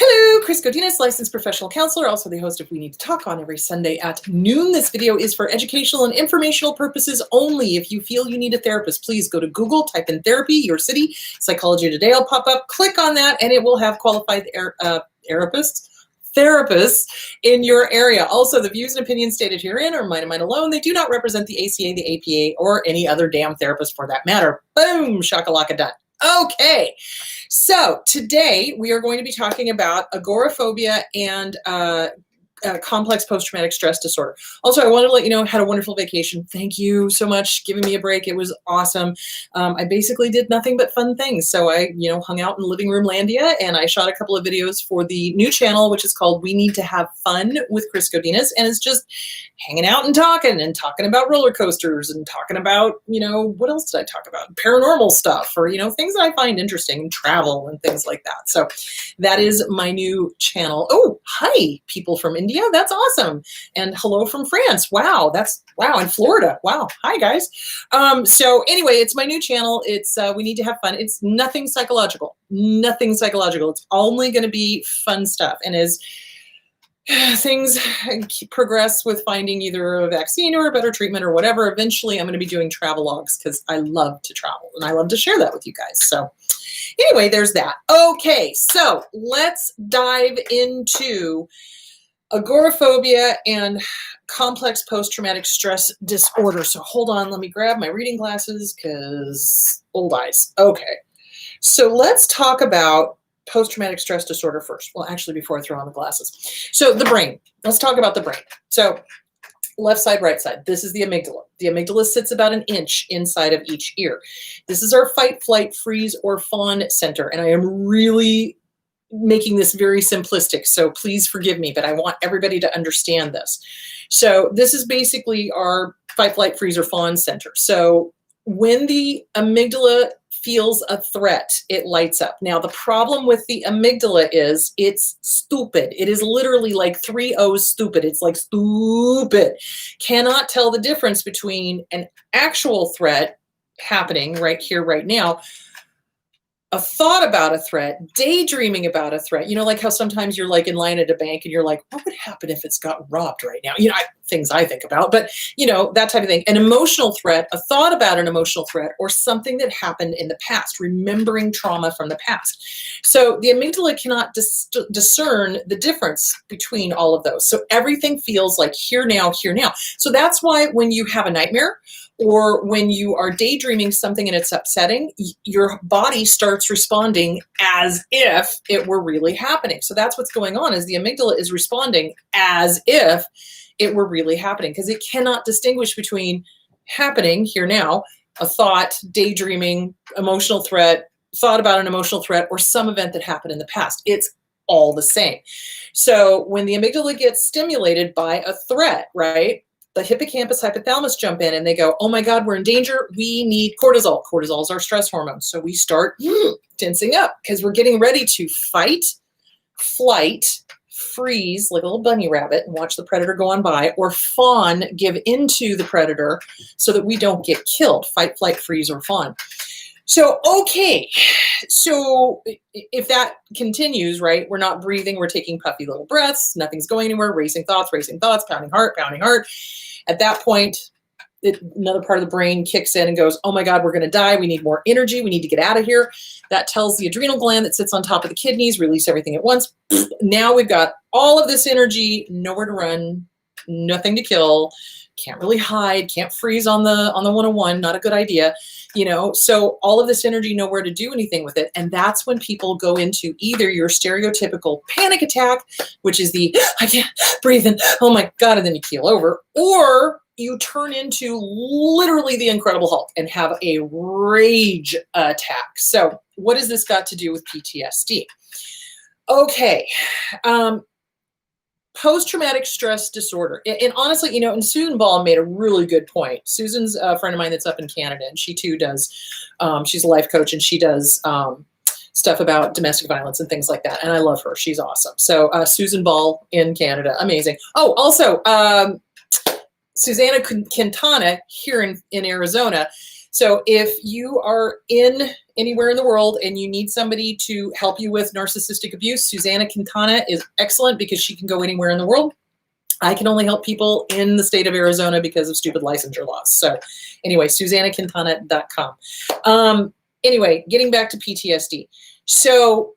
Hello, Chris Godinez, licensed professional counselor, also the host of We Need to Talk on every Sunday at noon. This video is for educational and informational purposes only. If you feel you need a therapist, please go to Google, type in therapy, your city, Psychology Today will pop up, click on that, and it will have qualified therapists in your area. Also, the views and opinions stated herein are mine and mine alone. They do not represent the ACA, the APA, or any other damn therapist for that matter. Boom, shakalaka done. Okay, so today we are going to be talking about agoraphobia and complex post-traumatic stress disorder. Also, I wanted to let you know I had a wonderful vacation. Thank you so much for giving me a break. It was awesome. I basically did nothing but fun things. So I, hung out in living room landia, and I shot a couple of videos for the new channel, which is called We Need to Have Fun with Chris Godinez, and it's just hanging out and talking about roller coasters and talking about, what else did I talk about? Paranormal stuff, or, things that I find interesting, travel and things like that. So that is my new channel. Oh, hi, people from India. That's awesome. And hello from France. Wow. And Florida. Wow. Hi, guys. So anyway, it's my new channel. It's We Need to Have Fun. It's nothing psychological. Nothing psychological. It's only going to be fun stuff. And as things progress with finding either a vaccine or a better treatment or whatever, eventually I'm going to be doing travel logs because I love to travel and I love to share that with you guys. So anyway, there's that. Okay, so let's dive into agoraphobia and complex post-traumatic stress disorder. So hold on, let me grab my reading glasses because old eyes. Okay, so let's talk about post-traumatic stress disorder first. Well, actually, before I throw on the glasses. So the brain. Let's talk about the brain. So left side, right side. This is the amygdala. The amygdala sits about an inch inside of each ear. This is our fight, flight, freeze, or fawn center. And I am really making this very simplistic, so please forgive me, but I want everybody to understand this. So this is basically our fight, flight, freeze, or fawn center. So when the amygdala feels a threat, it lights up. Now, the problem with the amygdala is it's stupid. It is literally like 3 O's stupid. It's like stupid. Cannot tell the difference between an actual threat happening right here, right now, a thought about a threat, daydreaming about a threat, like how sometimes you're like in line at a bank and you're like, what would happen if it's got robbed right now? Things I think about, but that type of thing. An emotional threat, a thought about an emotional threat, or something that happened in the past, remembering trauma from the past. So the amygdala cannot discern the difference between all of those. So everything feels like here now, here now. So that's why when you have a nightmare, or when you are daydreaming something and it's upsetting, your body starts responding as if it were really happening. So that's what's going on, is the amygdala is responding as if it were really happening, because it cannot distinguish between happening here now, a thought, daydreaming, emotional threat, thought about an emotional threat, or some event that happened in the past. It's all the same. So when the amygdala gets stimulated by a threat, right, the hippocampus, hypothalamus jump in and they go, oh my God, we're in danger. We need cortisol. Cortisol is our stress hormone. So we start tensing up because we're getting ready to fight, flight, freeze like a little bunny rabbit and watch the predator go on by, or fawn, give into the predator so that we don't get killed. Fight, flight, freeze, or fawn. So, okay, so if that continues, right, we're not breathing, we're taking puffy little breaths, nothing's going anywhere, racing thoughts, pounding heart. At that point, another part of the brain kicks in and goes, oh my God, we're going to die. We need more energy. We need to get out of here. That tells the adrenal gland that sits on top of the kidneys, release everything at once. Now we've got all of this energy, nowhere to run, nothing to kill, can't really hide, can't freeze on the 101, not a good idea. So all of this energy, nowhere to do anything with it. And that's when people go into either your stereotypical panic attack, which is the, I can't breathe in, oh my God, and then you keel over, or you turn into literally the Incredible Hulk and have a rage attack. So what has this got to do with PTSD? Okay. Post-traumatic stress disorder. And honestly, and Susan Ball made a really good point. Susan's a friend of mine that's up in Canada, and she too does, she's a life coach, and she does stuff about domestic violence and things like that. And I love her. She's awesome. So Susan Ball in Canada, amazing. Oh, also, Susanna Quintana here in Arizona. So if you are in anywhere in the world and you need somebody to help you with narcissistic abuse, Susanna Quintana is excellent because she can go anywhere in the world. I can only help people in the state of Arizona because of stupid licensure laws. So anyway, SusannaQuintana.com. Anyway, getting back to PTSD. So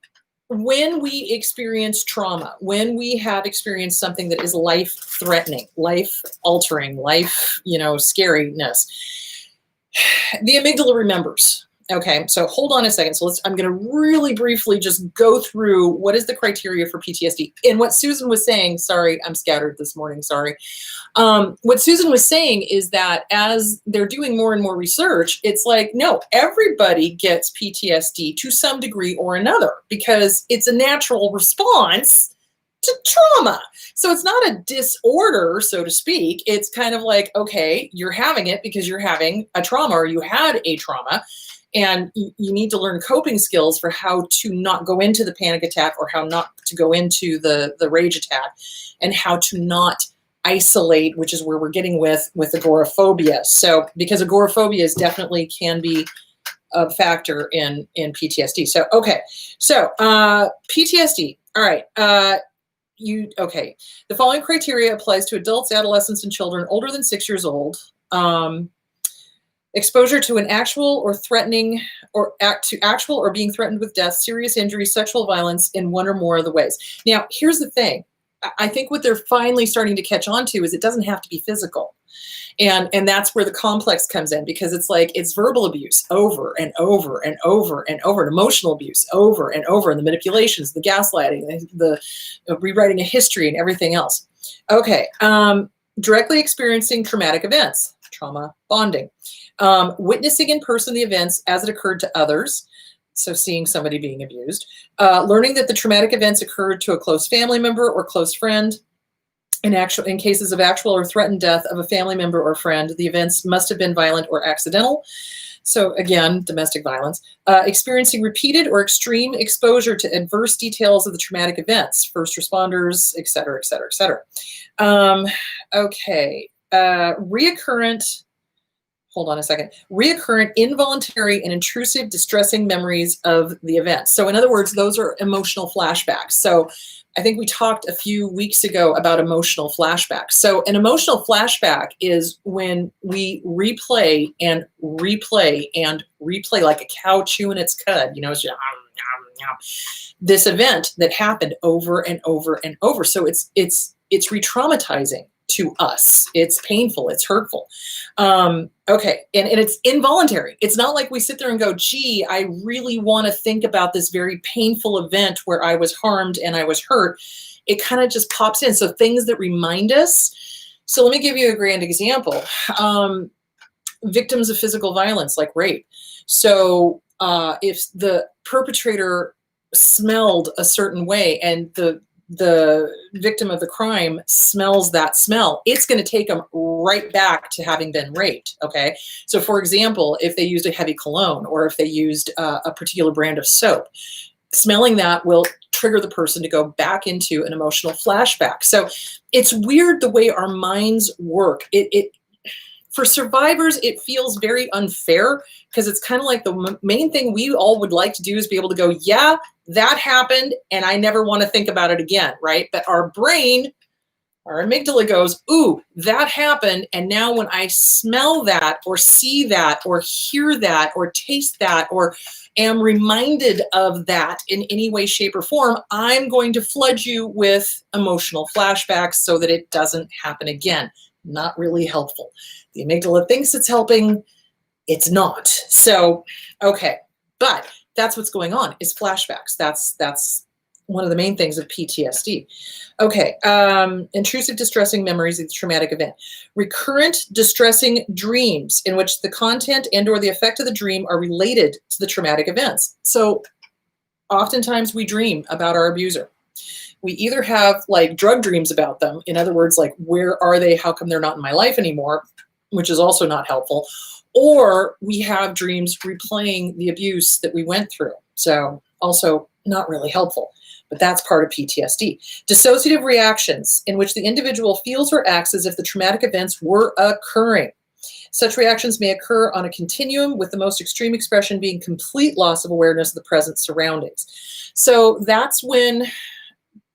when we experience trauma, when we have experienced something that is life-threatening, life-altering, scariness, the amygdala remembers. Okay, so hold on a second. So I'm going to really briefly just go through what is the criteria for PTSD. And what Susan was saying, sorry, I'm scattered this morning, sorry. What Susan was saying is that as they're doing more and more research, it's like, no, everybody gets PTSD to some degree or another because it's a natural response to trauma. So it's not a disorder, so to speak. It's kind of like, okay, you're having it because you're having a trauma or you had a trauma. And you need to learn coping skills for how to not go into the panic attack or how not to go into the rage attack and how to not isolate, which is where we're getting with agoraphobia. So because agoraphobia is definitely can be a factor in PTSD. So, okay. So PTSD. All right. Okay. The following criteria applies to adults, adolescents, and children older than 6 years old. Exposure to an actual or threatening or actual or being threatened with death, serious injury, sexual violence in one or more of the ways. Now, here's the thing. I think what they're finally starting to catch on to is it doesn't have to be physical. And that's where the complex comes in, because it's like it's verbal abuse over and over and over and over, and emotional abuse over and over, and the manipulations, the gaslighting, the rewriting a history and everything else. Okay. Directly experiencing traumatic events, trauma bonding. Witnessing in person the events as it occurred to others, so seeing somebody being abused, learning that the traumatic events occurred to a close family member or close friend. In cases of actual or threatened death of a family member or friend, the events must have been violent or accidental. So again, domestic violence. Experiencing repeated or extreme exposure to adverse details of the traumatic events, first responders, et cetera, et cetera, et cetera. Okay. Reoccurrent involuntary and intrusive distressing memories of the event. So in other words, those are emotional flashbacks. So I think we talked a few weeks ago about emotional flashbacks. So an emotional flashback is when we replay and replay and replay like a cow chewing its cud, it's just, this event that happened over and over and over. So it's re-traumatizing to us. It's painful. It's hurtful. Okay. And it's involuntary. It's not like we sit there and go, gee, I really want to think about this very painful event where I was harmed and I was hurt. It kind of just pops in. So things that remind us. So let me give you a grand example. Victims of physical violence, like rape. So if the perpetrator smelled a certain way and the victim of the crime smells that smell, it's going to take them right back to having been raped. Okay. So for example, if they used a heavy cologne or if they used a particular brand of soap, smelling that will trigger the person to go back into an emotional flashback. So it's weird the way our minds work. For survivors, it feels very unfair because it's kind of like the main thing we all would like to do is be able to go, yeah, that happened and I never want to think about it again, right? But our brain, our amygdala goes, ooh, that happened. And now when I smell that or see that or hear that or taste that or am reminded of that in any way, shape, or form, I'm going to flood you with emotional flashbacks so that it doesn't happen again. Not really helpful. The amygdala thinks it's helping. It's not. So, okay. But that's what's going on is flashbacks. That's one of the main things of PTSD. Okay. Intrusive distressing memories of the traumatic event. Recurrent distressing dreams in which the content and or the effect of the dream are related to the traumatic events. So oftentimes we dream about our abuser. We either have like drug dreams about them. In other words, like, where are they? How come they're not in my life anymore? Which is also not helpful. Or we have dreams replaying the abuse that we went through. So also not really helpful, but that's part of PTSD. Dissociative reactions in which the individual feels or acts as if the traumatic events were occurring. Such reactions may occur on a continuum, with the most extreme expression being complete loss of awareness of the present surroundings. So that's when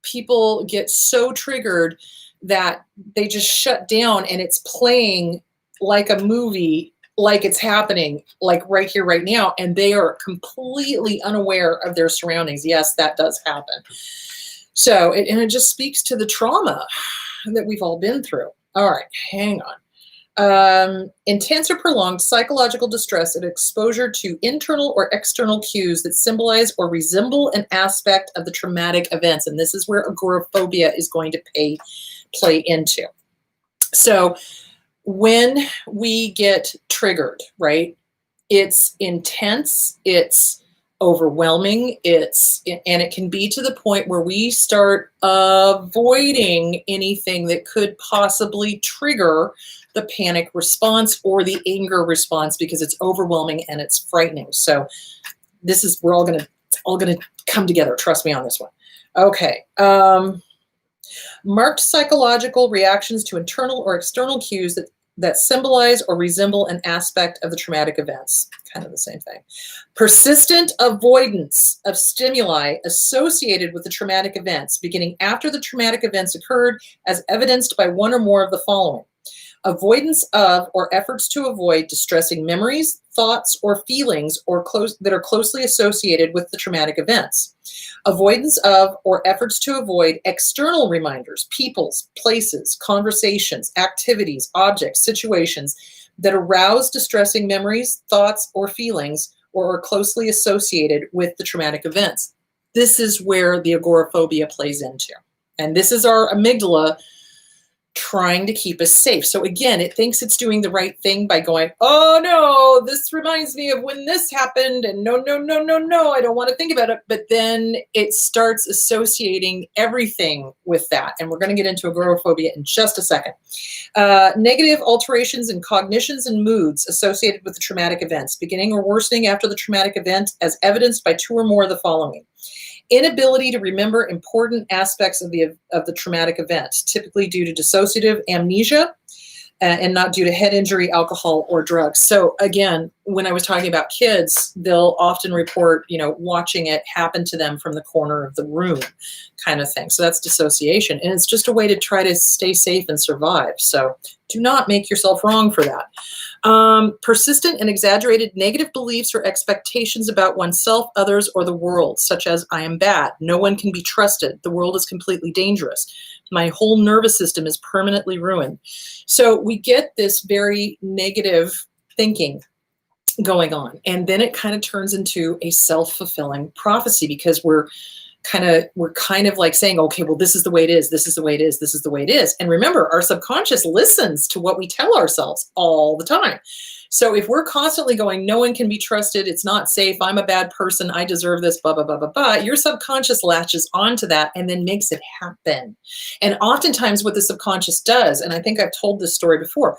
people get so triggered that they just shut down, and it's playing like a movie, like it's happening, like right here, right now, and they are completely unaware of their surroundings. Yes, that does happen. So, and it just speaks to the trauma that we've all been through. All right, hang on. Intense or prolonged psychological distress and exposure to internal or external cues that symbolize or resemble an aspect of the traumatic events. And this is where agoraphobia is going to play into. So when we get triggered, right, it's intense, it's overwhelming, and it can be to the point where we start avoiding anything that could possibly trigger the panic response or the anger response, because it's overwhelming and it's frightening. So this is, we're all gonna come together. Trust me on this one. Okay. Marked psychological reactions to internal or external cues that symbolize or resemble an aspect of the traumatic events. Kind of the same thing. Persistent avoidance of stimuli associated with the traumatic events, beginning after the traumatic events occurred, as evidenced by one or more of the following. Avoidance of or efforts to avoid distressing memories, thoughts, or feelings that are closely associated with the traumatic events. Avoidance of or efforts to avoid external reminders, peoples, places, conversations, activities, objects, situations that arouse distressing memories, thoughts, or feelings, or are closely associated with the traumatic events. This is where the agoraphobia plays into. And this is our amygdala trying to keep us safe. So again, it thinks it's doing the right thing by going, oh no, this reminds me of when this happened, and no, I don't want to think about it. But then it starts associating everything with that. And we're going to get into agoraphobia in just a second. Negative alterations in cognitions and moods associated with the traumatic events, beginning or worsening after the traumatic event, as evidenced by two or more of the following. Inability to remember important aspects of the traumatic event, typically due to dissociative amnesia and not due to head injury, alcohol, or drugs. So again, when I was talking about kids, they'll often report, watching it happen to them from the corner of the room kind of thing. So that's dissociation. And it's just a way to try to stay safe and survive. So do not make yourself wrong for that. Persistent and exaggerated negative beliefs or expectations about oneself, others, or the world, such as I am bad, no one can be trusted, the world is completely dangerous, my whole nervous system is permanently ruined. So we get this very negative thinking going on, and then it kind of turns into a self-fulfilling prophecy, because we're kind of like saying, okay, well, this is the way it is, this is the way it is, this is the way it is. And remember, our subconscious listens to what we tell ourselves all the time. So if we're constantly going, no one can be trusted, it's not safe, I'm a bad person, I deserve this, blah, blah, blah, blah, blah, your subconscious latches onto that and then makes it happen. And oftentimes what the subconscious does, and I think I've told this story before,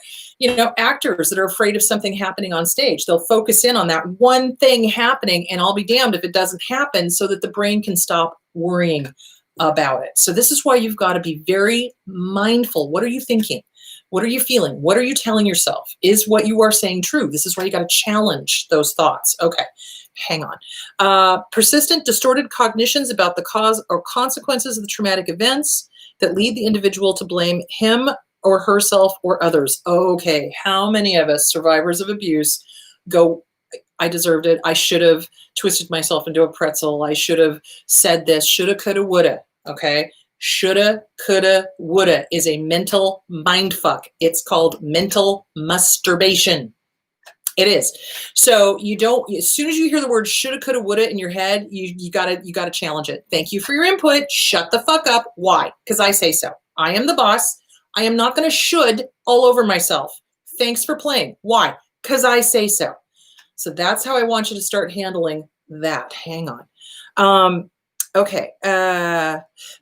actors that are afraid of something happening on stage, they'll focus in on that one thing happening, and I'll be damned if it doesn't happen, so that the brain can stop worrying about it. So this is why you've got to be very mindful. What are you thinking? What are you feeling? What are you telling yourself? Is what you are saying true? This is why you got to challenge those thoughts. Okay, hang on. Persistent, distorted cognitions about the cause or consequences of the traumatic events that lead the individual to blame him or herself or others. Okay, how many of us, survivors of abuse, go, I deserved it, I should have twisted myself into a pretzel, I should have said this, shoulda, coulda, woulda, okay? Shoulda, coulda, woulda is a mental mindfuck. It's called mental masturbation. It is. So you don't, as soon as you hear the word shoulda, coulda, woulda in your head, you gotta challenge it. Thank you for your input. Shut the fuck up. Why? Because I say so. I am the boss. I am not gonna should all over myself. Thanks for playing. Why? Because I say so. So that's how I want you to start handling that. Hang on. Okay.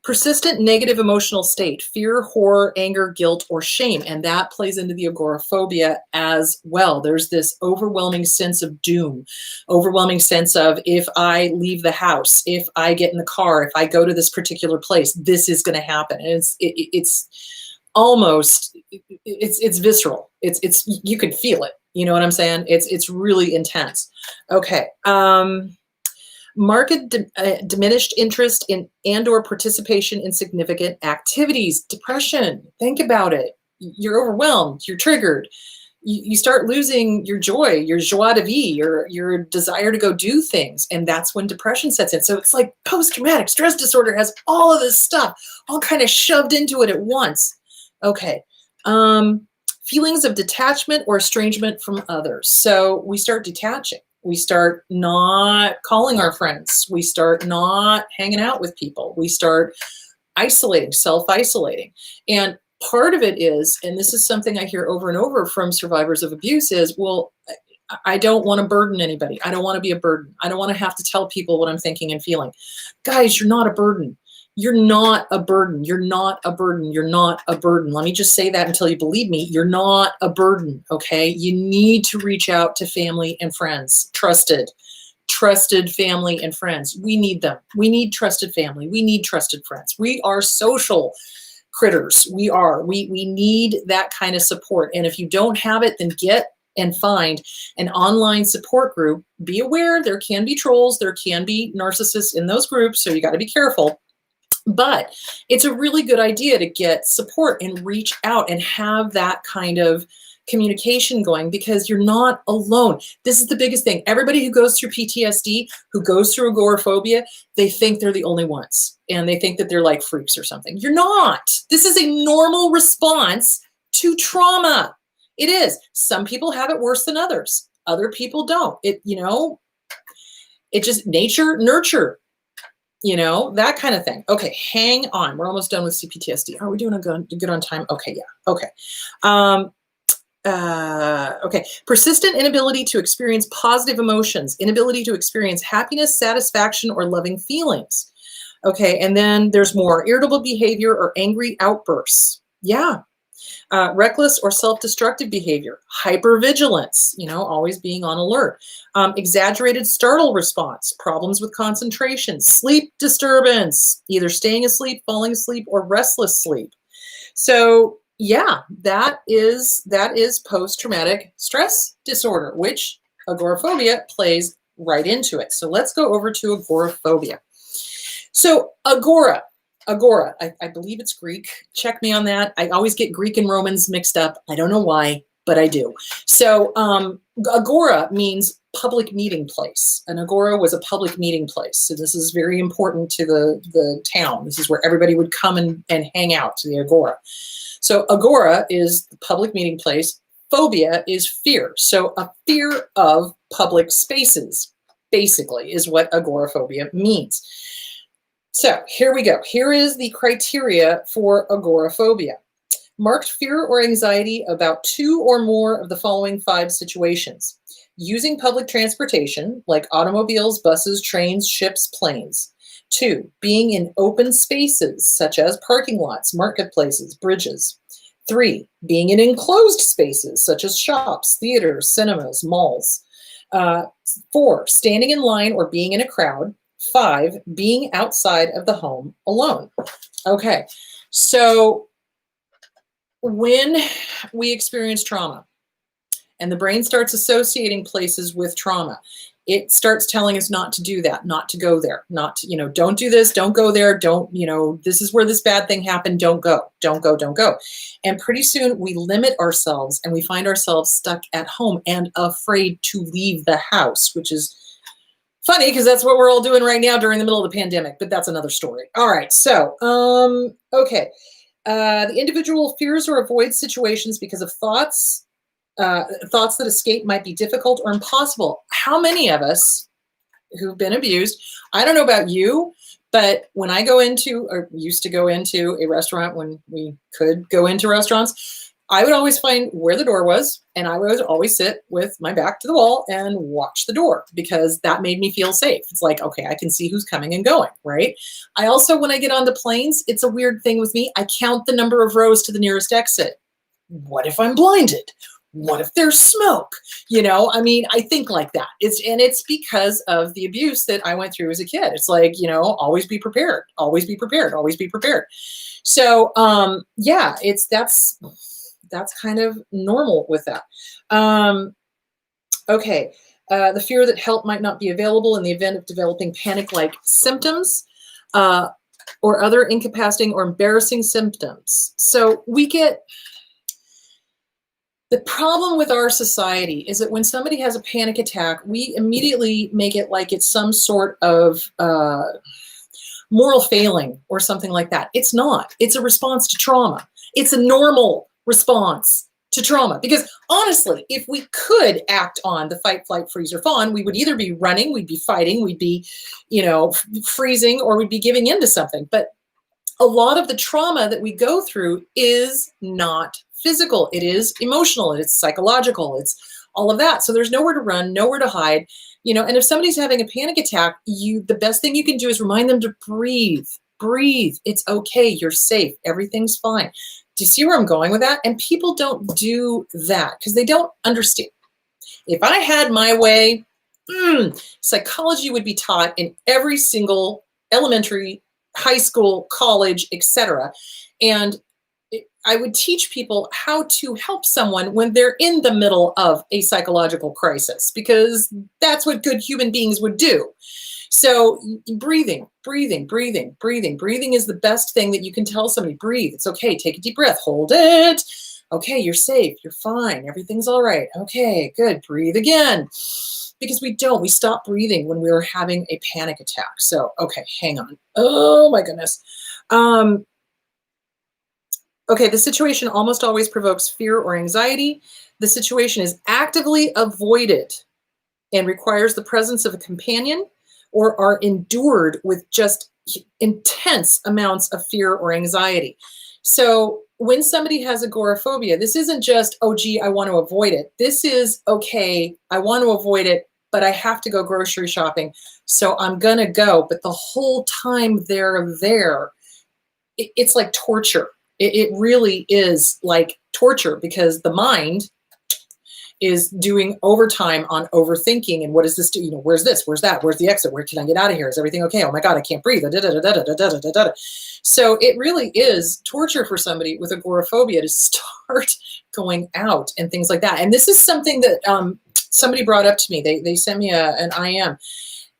Persistent negative emotional state, fear, horror, anger, guilt, or shame. And that plays into the agoraphobia as well. There's this overwhelming sense of doom, overwhelming sense of, if I leave the house, if I get in the car, if I go to this particular place, this is going to happen. And it's almost it's visceral. It's you could feel it. You know what I'm saying? It's really intense. Okay. Marked diminished interest in and/or participation in significant activities. Depression. Think about it. You're overwhelmed. You're triggered. You start losing your joy, your joie de vivre, your desire to go do things. And that's when depression sets in. So it's like post-traumatic stress disorder has all of this stuff all kind of shoved into it at once. Okay. Feelings of detachment or estrangement from others. So we start detaching. We start not calling our friends. We start not hanging out with people. We start isolating, self-isolating. And part of it is, and this is something I hear over and over from survivors of abuse is, well, I don't want to burden anybody. I don't want to be a burden. I don't want to have to tell people what I'm thinking and feeling. Guys, you're not a burden. You're not a burden. You're not a burden. You're not a burden. Let me just say that until you believe me. You're not a burden, okay? You need to reach out to family and friends. Trusted family and friends. We need them. We need trusted family. We need trusted friends. We are social critters. We need that kind of support. And if you don't have it, then get and find an online support group. Be aware there can be trolls, there can be narcissists in those groups, so you got to be careful. But it's a really good idea to get support and reach out and have that kind of communication going, because you're not alone. This is the biggest thing. Everybody who goes through PTSD, who goes through agoraphobia, they think they're the only ones, and they think that they're like freaks or something. You're not. This is a normal response to trauma. It is. Some people have it worse than others. Other people don't. It just nature, nurture, that kind of thing. Okay, hang on. We're almost done with CPTSD. Are we doing good on time? Okay, yeah. Okay. Okay. Persistent inability to experience positive emotions, inability to experience happiness, satisfaction, or loving feelings. Okay. And then there's more irritable behavior or angry outbursts. Yeah. Reckless or self-destructive behavior, hypervigilance, always being on alert, exaggerated startle response, problems with concentration, sleep disturbance, either staying asleep, falling asleep, or restless sleep. So yeah, that is post-traumatic stress disorder, which agoraphobia plays right into it. So let's go over to agoraphobia. So agora, I believe it's Greek. Check me on that. I always get Greek and Romans mixed up. I don't know why, but I do. So agora means public meeting place. An agora was a public meeting place. So this is very important to the town. This is where everybody would come and hang out, to the agora. So agora is the public meeting place. Phobia is fear. So a fear of public spaces, basically, is what agoraphobia means. So here we go. Here is the criteria for agoraphobia. Marked fear or anxiety about 2 or more of the following 5 situations. Using public transportation, like automobiles, buses, trains, ships, planes. 2, being in open spaces, such as parking lots, marketplaces, bridges. 3, being in enclosed spaces, such as shops, theaters, cinemas, malls. 4, standing in line or being in a crowd. 5, being outside of the home alone. Okay, so when we experience trauma and the brain starts associating places with trauma, it starts telling us not to do that, not to go there, not to, don't do this, don't go there, don't, this is where this bad thing happened, don't go, don't go, don't go. And pretty soon we limit ourselves and we find ourselves stuck at home and afraid to leave the house, which is funny because that's what we're all doing right now during the middle of the pandemic, but that's another story. All right, so, okay. The individual fears or avoids situations because of thoughts that escape might be difficult or impossible. How many of us who've been abused, I don't know about you, but when I go into, or used to go into a restaurant when we could go into restaurants, I would always find where the door was, and I would always sit with my back to the wall and watch the door because that made me feel safe. It's like, okay, I can see who's coming and going, right? I also, when I get onto planes, it's a weird thing with me. I count the number of rows to the nearest exit. What if I'm blinded? What if there's smoke? I think like that. It's because of the abuse that I went through as a kid. It's like, always be prepared, always be prepared, always be prepared. So, yeah, that's kind of normal with that. Okay. The fear that help might not be available in the event of developing panic-like symptoms, or other incapacitating or embarrassing symptoms. So the problem with our society is that when somebody has a panic attack, we immediately make it like it's some sort of moral failing or something like that. It's not. It's a response to trauma. It's a normal response to trauma. Because honestly, if we could act on the fight, flight, freeze, or fawn, we would either be running, we'd be fighting, we'd be, freezing, or we'd be giving into something. But a lot of the trauma that we go through is not physical. It is emotional. It's psychological. It's all of that. So there's nowhere to run, nowhere to hide. And if somebody's having a panic attack, the best thing you can do is remind them to breathe. Breathe. It's okay. You're safe. Everything's fine. Do you see where I'm going with that? And people don't do that because they don't understand. If I had my way, psychology would be taught in every single elementary, high school, college, etc. And I would teach people how to help someone when they're in the middle of a psychological crisis, because that's what good human beings would do. So breathing is the best thing that you can tell somebody. Breathe. It's okay. Take a deep breath. Hold it. Okay, you're safe. You're fine. Everything's all right. Okay, good. Breathe again. Because we stop breathing when we're having a panic attack. So, okay, hang on. Oh my goodness. Okay, the situation almost always provokes fear or anxiety. The situation is actively avoided and requires the presence of a companion, or are endured with just intense amounts of fear or anxiety. So when somebody has agoraphobia, this isn't just, oh, gee, I want to avoid it. This is, okay, I want to avoid it, but I have to go grocery shopping, so I'm going to go. But the whole time they're there, it's like torture. It really is like torture, because the mind is doing overtime on overthinking. And what does this do? Where's this? Where's that? Where's the exit? Where can I get out of here? Is everything okay? Oh my God, I can't breathe. So it really is torture for somebody with agoraphobia to start going out and things like that. And this is something that somebody brought up to me. They sent me an IM,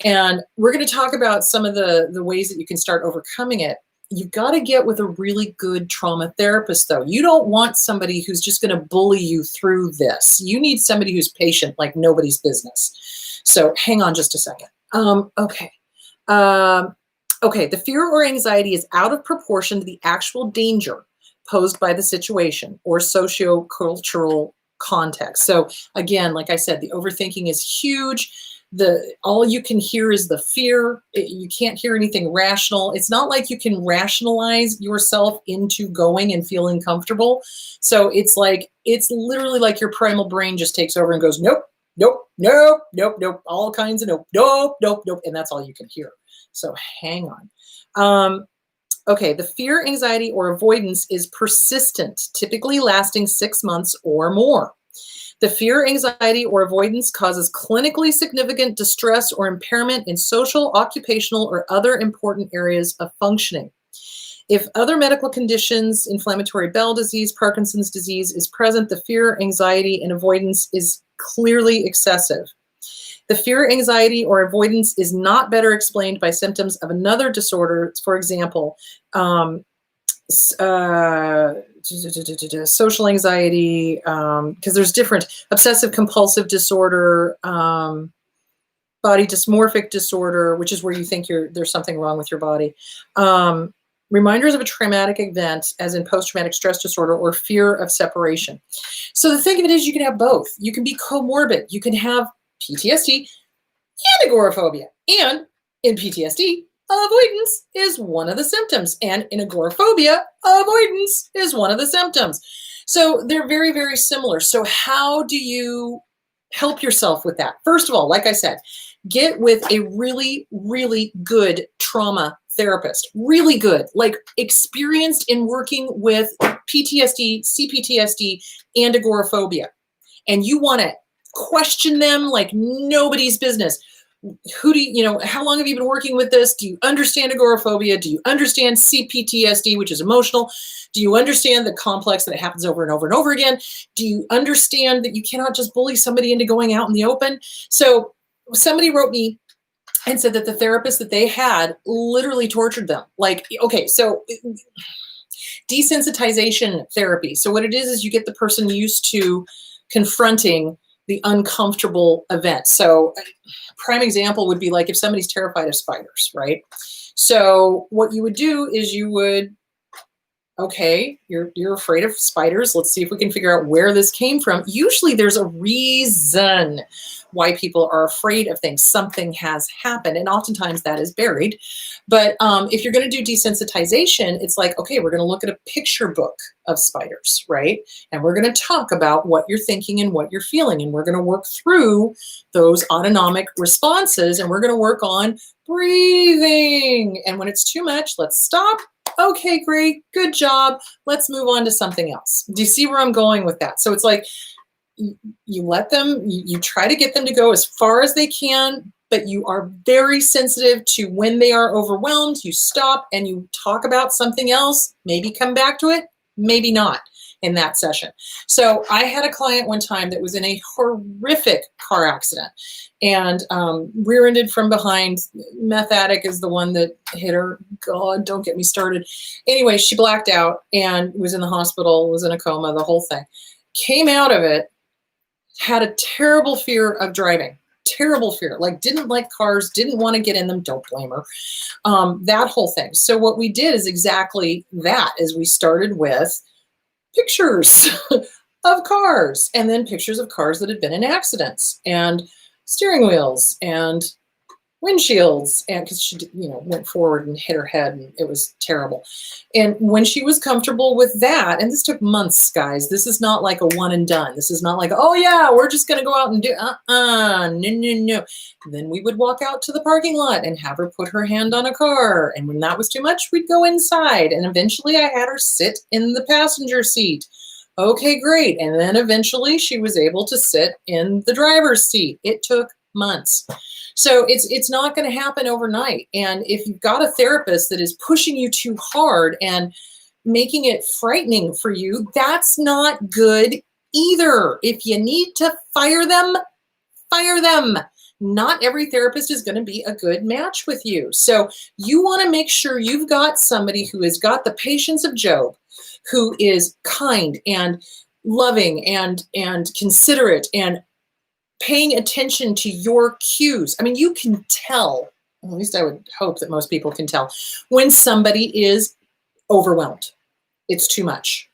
and we're going to talk about some of the ways that you can start overcoming it. You've got to get with a really good trauma therapist, though. You don't want somebody who's just going to bully you through this. You need somebody who's patient like nobody's business. So hang on just a second. Okay. The fear or anxiety is out of proportion to the actual danger posed by the situation or socio-cultural context. So again, like I said, the overthinking is huge. All you can hear is the fear. You can't hear anything rational. It's not like you can rationalize yourself into going and feeling comfortable. So it's literally like your primal brain just takes over and goes, nope, nope, nope, nope, nope, all kinds of nope, nope, nope, nope. And that's all you can hear. So hang on. Okay, the fear, anxiety, or avoidance is persistent, typically lasting 6 months or more. The fear, anxiety, or avoidance causes clinically significant distress or impairment in social, occupational, or other important areas of functioning. If other medical conditions, inflammatory bowel disease, Parkinson's disease, is present, the fear, anxiety, and avoidance is clearly excessive. The fear, anxiety, or avoidance is not better explained by symptoms of another disorder, for example, social anxiety, because there's different obsessive compulsive disorder, body dysmorphic disorder, which is where you think there's something wrong with your body, reminders of a traumatic event, as in post-traumatic stress disorder, or fear of separation. So the thing of it is, you can have both. You can be comorbid. You can have PTSD and agoraphobia. And in PTSD, avoidance is one of the symptoms. And in agoraphobia, avoidance is one of the symptoms. So they're very, very similar. So how do you help yourself with that? First of all, like I said, get with a really, really good trauma therapist. Really good, like experienced in working with PTSD, CPTSD, and agoraphobia. And you want to question them like nobody's business. Who do you, how long have you been working with this? Do you understand agoraphobia? Do you understand CPTSD, which is emotional? Do you understand the complex that it happens over and over and over again? Do you understand that you cannot just bully somebody into going out in the open? So somebody wrote me and said that the therapist that they had literally tortured them. Like, okay, so desensitization therapy. So what it is you get the person used to confronting the uncomfortable event. So prime example would be like if somebody's terrified of spiders, right? So what you would do is you would, okay, you're afraid of spiders. Let's see if we can figure out where this came from. Usually there's a reason why people are afraid of things. Something has happened, and oftentimes that is buried. But if you're going to do desensitization, it's like, okay, we're going to look at a picture book of spiders, right? And we're going to talk about what you're thinking and what you're feeling. And we're going to work through those autonomic responses, and we're going to work on breathing. And when it's too much, let's stop. Okay, great. Good job. Let's move on to something else. Do you see where I'm going with that? So it's like you let them, you try to get them to go as far as they can, but you are very sensitive to when they are overwhelmed. You stop and you talk about something else, maybe come back to it, maybe not in that session. So I had a client one time that was in a horrific car accident and rear-ended from behind. Meth addict is the one that hit her. God, don't get me started. Anyway, she blacked out and was in the hospital, was in a coma, the whole thing. Came out of it, had a terrible fear of driving. Terrible fear, like didn't like cars, didn't want to get in them. Don't blame her. That whole thing. So what we did is exactly that, is we started with pictures of cars and then pictures of cars that had been in accidents and steering wheels and windshields, and because she went forward and hit her head and it was terrible. And when she was comfortable with that, and this took months, guys, this is not like a one and done. This is not like, oh yeah, we're just going to go out and do no. Then we would walk out to the parking lot and have her put her hand on a car, and when that was too much, we'd go inside, and eventually I had her sit in the passenger seat. Okay, great. And then eventually she was able to sit in the driver's seat. It took months. So it's not going to happen overnight. And if you've got a therapist that is pushing you too hard and making it frightening for you, that's not good either. If you need to fire them, fire them. Not every therapist is going to be a good match with you. So you want to make sure you've got somebody who has got the patience of Job, who is kind and loving and considerate and paying attention to your cues. I mean, you can tell, at least I would hope that most people can tell, when somebody is overwhelmed. It's too much,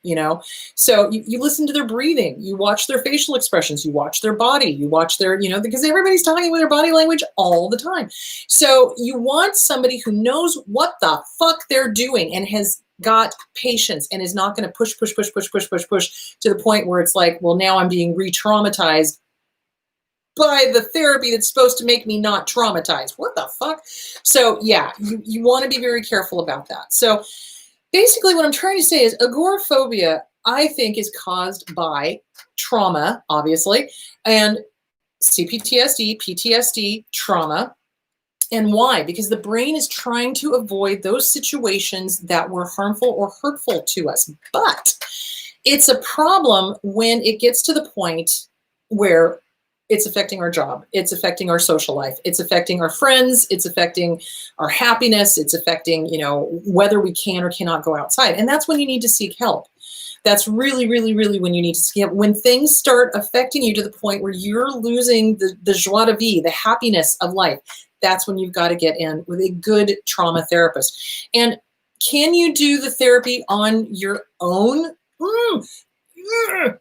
So you listen to their breathing, you watch their facial expressions, you watch their body, you watch their, because everybody's talking with their body language all the time. So you want somebody who knows what the fuck they're doing and has got patience and is not going to push to the point where it's like, well, now I'm being re-traumatized by the therapy that's supposed to make me not traumatized. What the fuck? So yeah, you want to be very careful about that. So basically what I'm trying to say is agoraphobia, I think, is caused by trauma, obviously, and CPTSD, PTSD, trauma. And why? Because the brain is trying to avoid those situations that were harmful or hurtful to us. But it's a problem when it gets to the point where it's affecting our job, it's affecting our social life, it's affecting our friends, it's affecting our happiness, it's affecting, whether we can or cannot go outside. And that's when you need to seek help. That's really, really, really when you need to seek help. When things start affecting you to the point where you're losing the joie de vivre, the happiness of life, that's when you've got to get in with a good trauma therapist. And can you do the therapy on your own?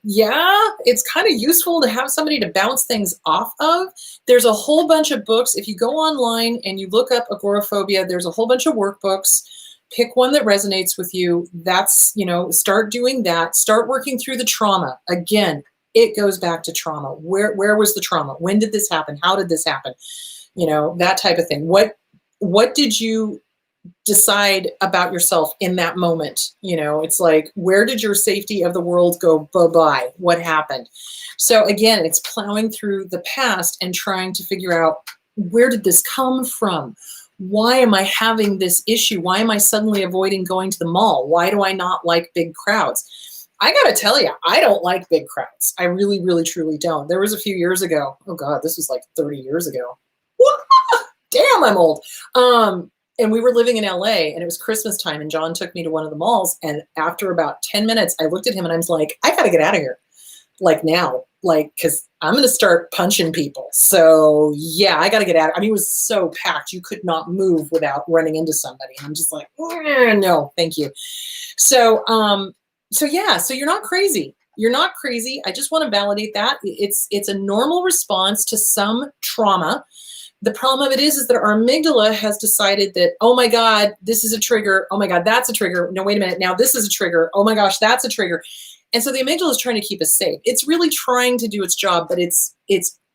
Yeah, it's kind of useful to have somebody to bounce things off of. There's a whole bunch of books. If you go online and you look up agoraphobia, there's a whole bunch of workbooks. Pick one that resonates with you. That's, start doing that. Start working through the trauma. Again, it goes back to trauma. Where was the trauma? When did this happen? How did this happen? That type of thing. What did you decide about yourself in that moment? It's like, where did your safety of the world go bye-bye? What happened? So again, it's plowing through the past and trying to figure out where did this come from? Why am I having this issue? Why am I suddenly avoiding going to the mall? Why do I not like big crowds? I got to tell you, I don't like big crowds. I really, really, truly don't. There was a few years ago. Oh God, this was like 30 years ago. Damn, I'm old. And we were living in LA and it was Christmas time and John took me to one of the malls. And after about 10 minutes, I looked at him and I was like, I got to get out of here. Like now, like, cause I'm going to start punching people. So yeah, I got to get out. I mean, it was so packed. You could not move without running into somebody. And I'm just like, no, thank you. So, so yeah, so you're not crazy. You're not crazy. I just want to validate that. It's a normal response to some trauma. The problem of it is that our amygdala has decided that, oh my God, this is a trigger. Oh my God, that's a trigger. No, wait a minute. Now this is a trigger. Oh my gosh, that's a trigger. And so the amygdala is trying to keep us safe. It's really trying to do its job, but it's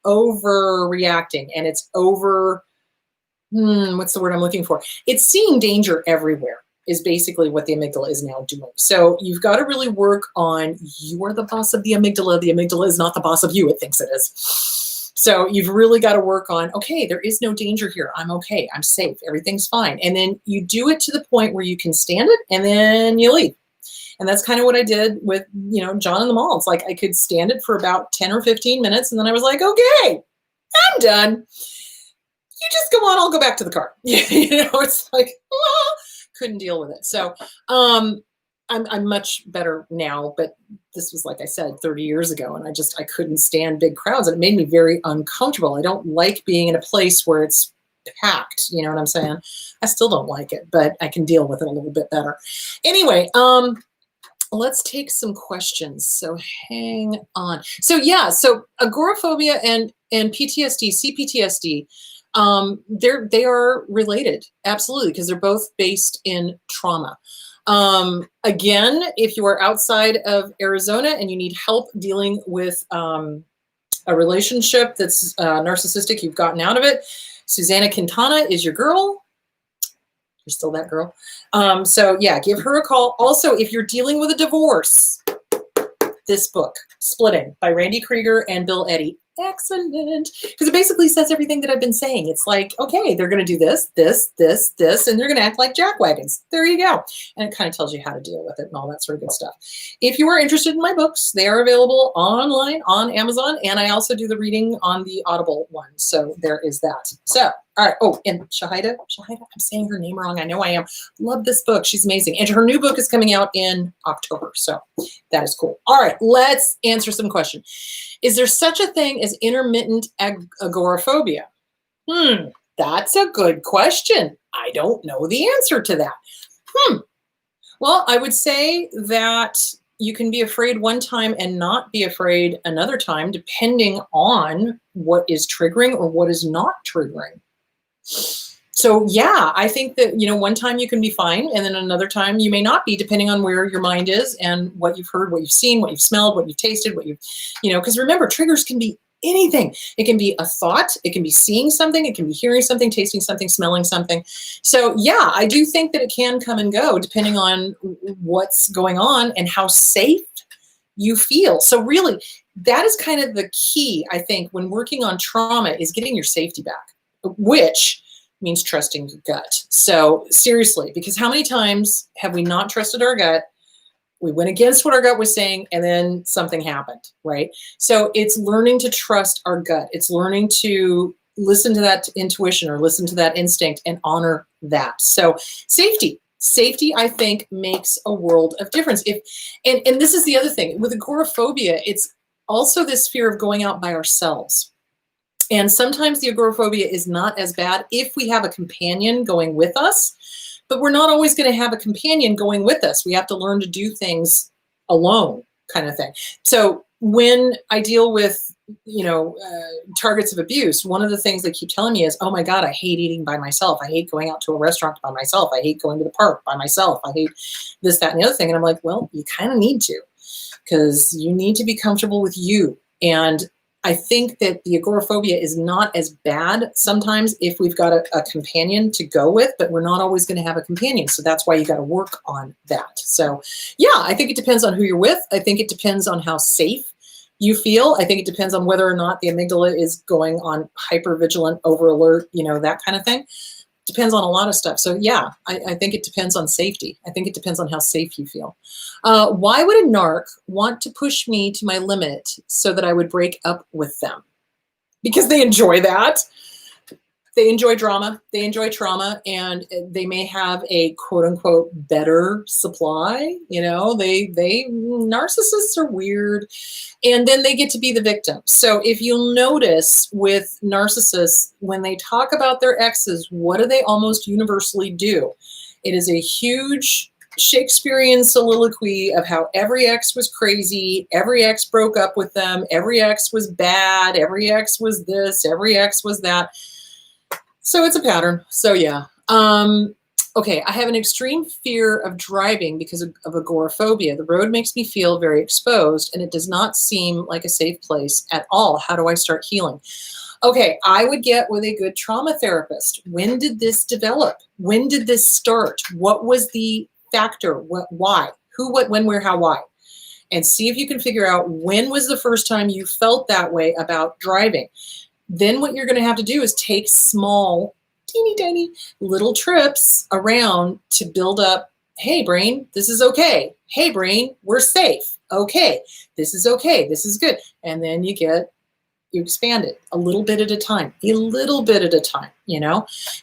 overreacting and it's what's the word I'm looking for? It's seeing danger everywhere is basically what the amygdala is now doing. So you've got to really work on, you are the boss of the amygdala. The amygdala is not the boss of you. It thinks it is. So you've really got to work on, okay, there is no danger here. I'm okay. I'm safe. Everything's fine. And then you do it to the point where you can stand it and then you leave. And that's kind of what I did with, John in the mall. It's like I could stand it for about 10 or 15 minutes. And then I was like, okay, I'm done. You just go on. I'll go back to the car. It's like, couldn't deal with it. So I'm much better now, but this was, like I said, 30 years ago, and I couldn't stand big crowds, and it made me very uncomfortable. I don't like being in a place where it's packed, you know what I'm saying? I still don't like it, but I can deal with it a little bit better. Anyway, let's take some questions. So hang on. So yeah, so agoraphobia and PTSD, CPTSD, they are related, absolutely, because they're both based in trauma. Again, if you are outside of Arizona and you need help dealing with a relationship that's narcissistic, you've gotten out of it, Susanna Quintana is your girl. You're still that girl. So yeah, give her a call. Also, if you're dealing with a divorce, this book, Splitting by Randy Krieger and Bill Eddy. Excellent. Because it basically says everything that I've been saying. It's like, okay, they're going to do this, this, this, this, and they're going to act like jackwagons. There you go. And it kind of tells you how to deal with it and all that sort of good stuff. If you are interested in my books, they are available online on Amazon, and I also do the reading on the Audible one. So there is that. So, all right. Oh, and Shahida, I'm saying her name wrong. I know I am. Love this book. She's amazing. And her new book is coming out in October. So that is cool. All right. Let's answer some questions. Is there such a thing as intermittent agoraphobia? That's a good question. I don't know the answer to that. Well, I would say that you can be afraid one time and not be afraid another time, depending on what is triggering or what is not triggering. So yeah, I think that, one time you can be fine and then another time you may not be, depending on where your mind is and what you've heard, what you've seen, what you've smelled, what you've tasted, what you've, because remember, triggers can be anything. It can be a thought, it can be seeing something, it can be hearing something, tasting something, smelling something. So yeah, I do think that it can come and go depending on what's going on and how safe you feel. So really, that is kind of the key, I think, when working on trauma, is getting your safety back, which means trusting your gut. So seriously, because how many times have we not trusted our gut? We went against what our gut was saying and then something happened, right? So it's learning to trust our gut. It's learning to listen to that intuition or listen to that instinct and honor that. So safety, I think, makes a world of difference. And this is the other thing with agoraphobia, it's also this fear of going out by ourselves. And sometimes the agoraphobia is not as bad if we have a companion going with us, but we're not always going to have a companion going with us. We have to learn to do things alone, kind of thing. So when I deal with, targets of abuse, one of the things they keep telling me is, oh my God, I hate eating by myself. I hate going out to a restaurant by myself. I hate going to the park by myself. I hate this, that, and the other thing. And I'm like, well, you kind of need to, because you need to be comfortable with you. And I think that the agoraphobia is not as bad sometimes if we've got a companion to go with, but we're not always going to have a companion. So that's why you got to work on that. So yeah, I think it depends on who you're with. I think it depends on how safe you feel. I think it depends on whether or not the amygdala is going on hypervigilant, over alert, that kind of thing. Depends on a lot of stuff. So yeah, I think it depends on safety. I think it depends on how safe you feel. Why would a narc want to push me to my limit so that I would break up with them? Because they enjoy that. They enjoy drama, they enjoy trauma, and they may have a quote unquote better supply. Narcissists are weird, and then they get to be the victim. So if you'll notice with narcissists, when they talk about their exes, what do they almost universally do? It is a huge Shakespearean soliloquy of how every ex was crazy, every ex broke up with them, every ex was bad, every ex was this, every ex was that. So it's a pattern. So yeah. Okay, I have an extreme fear of driving because of agoraphobia. The road makes me feel very exposed, and it does not seem like a safe place at all. How do I start healing? Okay, I would get with a good trauma therapist. When did this develop? When did this start? What was the factor? Why? Who, what, when, where, how, why? And see if you can figure out when was the first time you felt that way about driving. Then what you're going to have to do is take small, teeny tiny little trips around to build up, hey, brain, this is okay. Hey, brain, we're safe. Okay, this is okay. This is good. And then you expand it a little bit at a time,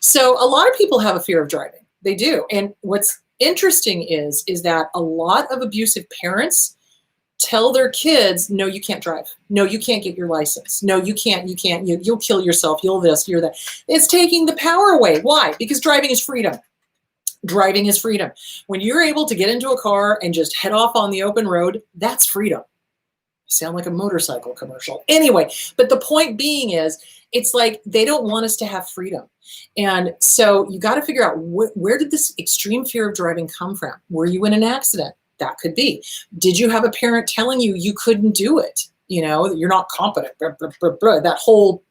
So a lot of people have a fear of driving. They do. And what's interesting is that a lot of abusive parents tell their kids, no, you can't drive. No, you can't get your license. No, you can't. You'll kill yourself. You'll this, you're that. It's taking the power away. Why? Because driving is freedom. Driving is freedom. When you're able to get into a car and just head off on the open road, that's freedom. You sound like a motorcycle commercial. Anyway, but the point being is, it's like they don't want us to have freedom. And so you got to figure out where did this extreme fear of driving come from? Were you in an accident? That could be. Did you have a parent telling you couldn't do it? That you're not competent, blah, blah, blah, blah, that whole,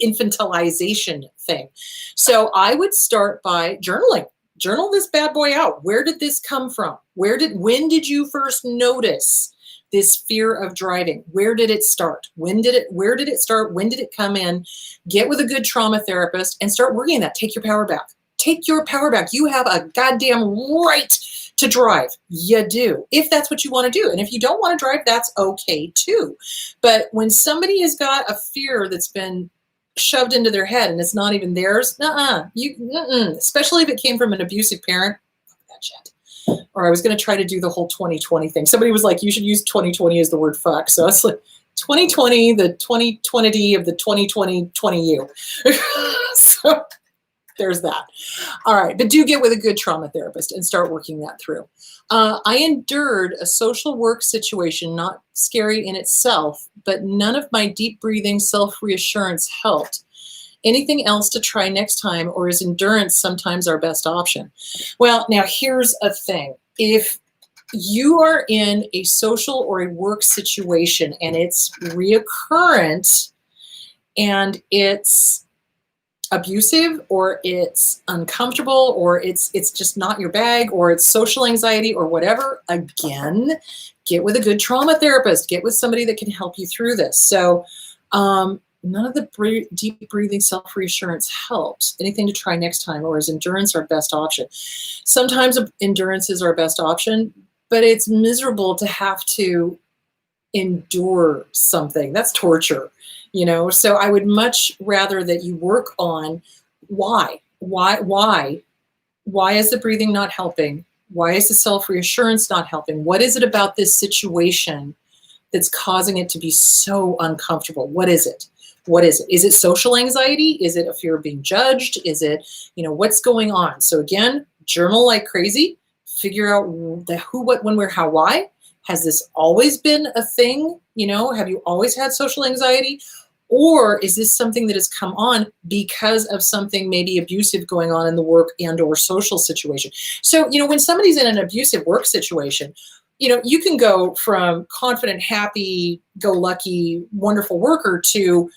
infantilization thing. So I would start by journaling. Journal this bad boy out. Where did this come from? When did you first notice this fear of driving? Where did it start? Where did it start? When did it come in? Get with a good trauma therapist and start working on that. Take your power back. Take your power back. You have a goddamn right to drive. You do, if that's what you want to do. And if you don't want to drive, that's okay too. But when somebody has got a fear that's been shoved into their head and it's not even theirs, especially if it came from an abusive parent, that shit. Or I was going to try to do the whole 2020 thing. Somebody was like, you should use 2020 as the word fuck. So it's like 2020, the 2020 of the 2020 you. So there's that. All right. But do get with a good trauma therapist and start working that through. I endured a social work situation, not scary in itself, but none of my deep breathing self-reassurance helped. Anything else to try next time, or is endurance sometimes our best option? Well, now here's a thing. If you are in a social or a work situation and it's reoccurrent and it's abusive or it's uncomfortable or it's just not your bag or it's social anxiety or whatever, again, get with a good trauma therapist. Get with somebody that can help you through this. So none of the deep breathing self-reassurance helps. Anything to try next time, or is endurance our best option? Sometimes endurance is our best option, but it's miserable to have to endure something. That's torture. So I would much rather that you work on why is the breathing not helping? Why is the self-reassurance not helping? What is it about this situation that's causing it to be so uncomfortable? What is it? Is it social anxiety? Is it a fear of being judged? Is it, what's going on? So again, journal like crazy, figure out the who, what, when, where, how, why. Has this always been a thing? Have you always had social anxiety? Or is this something that has come on because of something maybe abusive going on in the work and or social situation? So, when somebody's in an abusive work situation, you can go from confident, happy, go lucky, wonderful worker to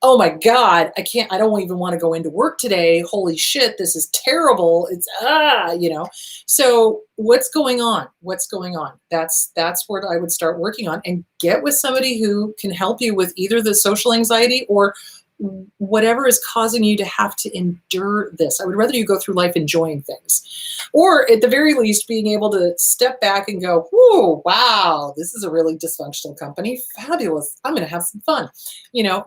oh my God, I don't even want to go into work today. Holy shit, this is terrible. It's, So what's going on? What's going on? That's what I would start working on, and get with somebody who can help you with either the social anxiety or whatever is causing you to have to endure this. I would rather you go through life enjoying things, or at the very least being able to step back and go, "Whoa, wow, this is a really dysfunctional company. Fabulous. I'm going to have some fun."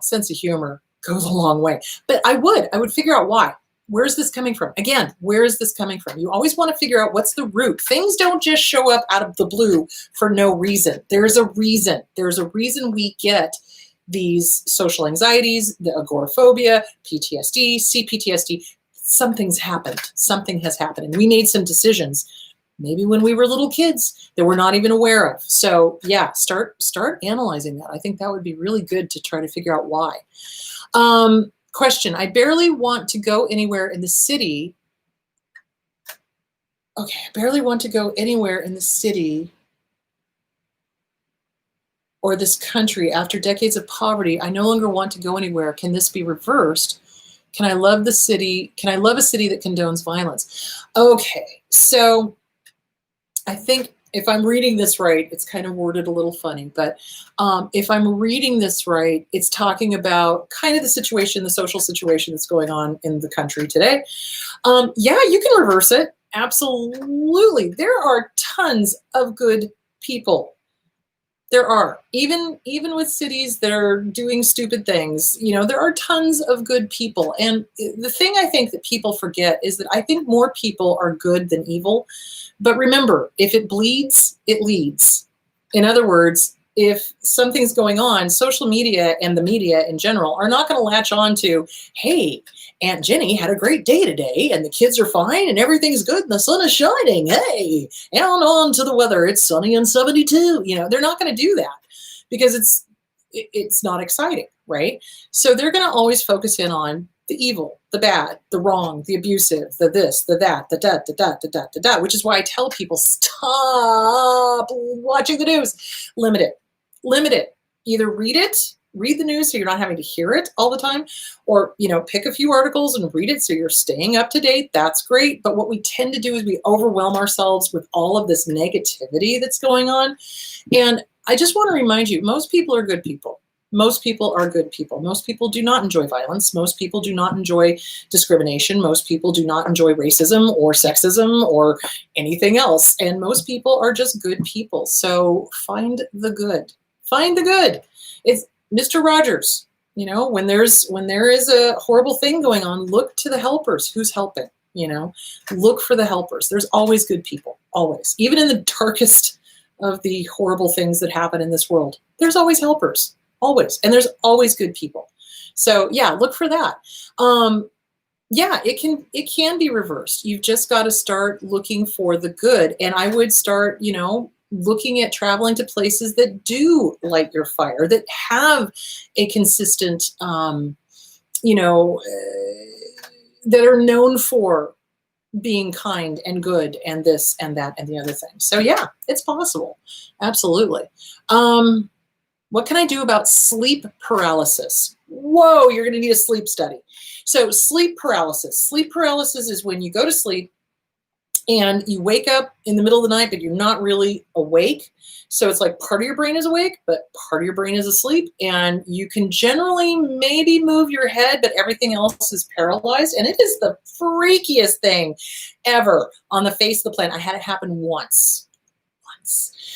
Sense of humor goes a long way. But I would figure out why. Where's this coming from? Again, where is this coming from? You always want to figure out what's the root. Things don't just show up out of the blue for no reason. There's a reason. There's a reason we get these social anxieties, the agoraphobia, PTSD, CPTSD. Something's happened. Something has happened. And we made some decisions, maybe when we were little kids, that we're not even aware of. So yeah, start analyzing that. I think that would be really good to try to figure out why. Question, I barely want to go anywhere in the city. Okay, I barely want to go anywhere in the city or this country after decades of poverty. I no longer want to go anywhere. Can this be reversed? Can I love the city? Can I love a city that condones violence? Okay, so I think if I'm reading this right, it's kind of worded a little funny, but if I'm reading this right, it's talking about kind of the situation, the social situation that's going on in the country today. Yeah, you can reverse it. Absolutely. There are tons of good people. There are, even with cities that are doing stupid things, there are tons of good people. And the thing I think that people forget is that I think more people are good than evil. But remember, if it bleeds, it leads. In other words, if something's going on, social media and the media in general are not going to latch on to, hey, Aunt Jenny had a great day today and the kids are fine and everything's good and the sun is shining. Hey, and on to the weather. It's sunny and 72. They're not going to do that because it's not exciting, right? So they're going to always focus in on the evil, the bad, the wrong, the abusive, the this, the that, the da, the da, the da, the da, which is why I tell people, stop watching the news. Limit it. Limit it. Either read the news so you're not having to hear it all the time, or, pick a few articles and read it so you're staying up to date. That's great. But what we tend to do is we overwhelm ourselves with all of this negativity that's going on. And I just want to remind you, most people are good people. Most people are good people. Most people do not enjoy violence. Most people do not enjoy discrimination. Most people do not enjoy racism or sexism or anything else. And most people are just good people. So find the good. Find the good. It's Mr. Rogers. When there is a horrible thing going on, look to the helpers. Who's helping? Look for the helpers. There's always good people. Always. Even in the darkest of the horrible things that happen in this world, there's always helpers. Always. And there's always good people. So yeah, look for that. Yeah, it can be reversed. You've just got to start looking for the good. And I would start, looking at traveling to places that do light your fire, that have a consistent, that are known for being kind and good and this and that and the other thing. So yeah, it's possible. Absolutely. What can I do about sleep paralysis? Whoa, you're going to need a sleep study. So sleep paralysis. Sleep paralysis is when you go to sleep and you wake up in the middle of the night, but you're not really awake. So it's like part of your brain is awake, but part of your brain is asleep. And you can generally maybe move your head, but everything else is paralyzed. And it is the freakiest thing ever on the face of the planet. I had it happen once.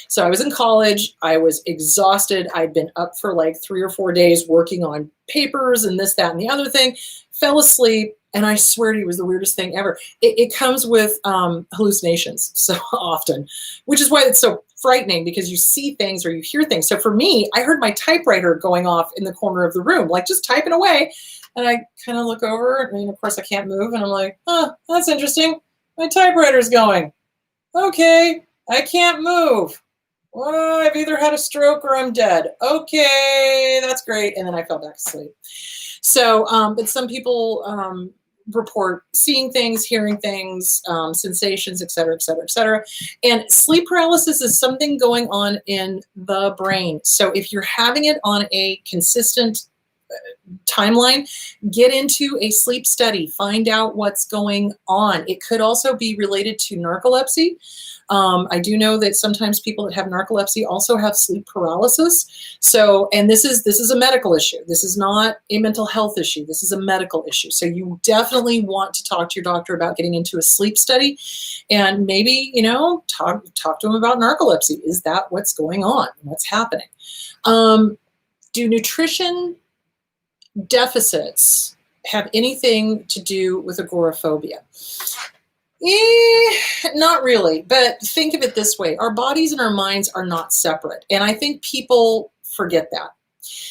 So I was in college. I was exhausted. I'd been up for like 3 or 4 days working on papers and this, that, and the other thing. Fell asleep. And I swear to you, it was the weirdest thing ever. It comes with hallucinations so often, which is why it's so frightening, because you see things or you hear things. So for me, I heard my typewriter going off in the corner of the room, like just typing away. And I kind of look over, and of course I can't move. And I'm like, oh, that's interesting. My typewriter's going. Okay, I can't move. Well, I've either had a stroke or I'm dead. Okay, that's great. And then I fell back asleep. So, but some people report seeing things, hearing things, sensations, et cetera, et cetera, et cetera. And sleep paralysis is something going on in the brain. So if you're having it on a consistent timeline, get into a sleep study, find out what's going on. It could also be related to narcolepsy. I do know that sometimes people that have narcolepsy also have sleep paralysis. So, and this is a medical issue. This is not a mental health issue. This is a medical issue. So you definitely want to talk to your doctor about getting into a sleep study, and maybe, talk to them about narcolepsy. Is that what's going on? What's happening? Do nutrition deficits have anything to do with agoraphobia? Not really, but think of it this way. Our bodies and our minds are not separate. And I think people forget that.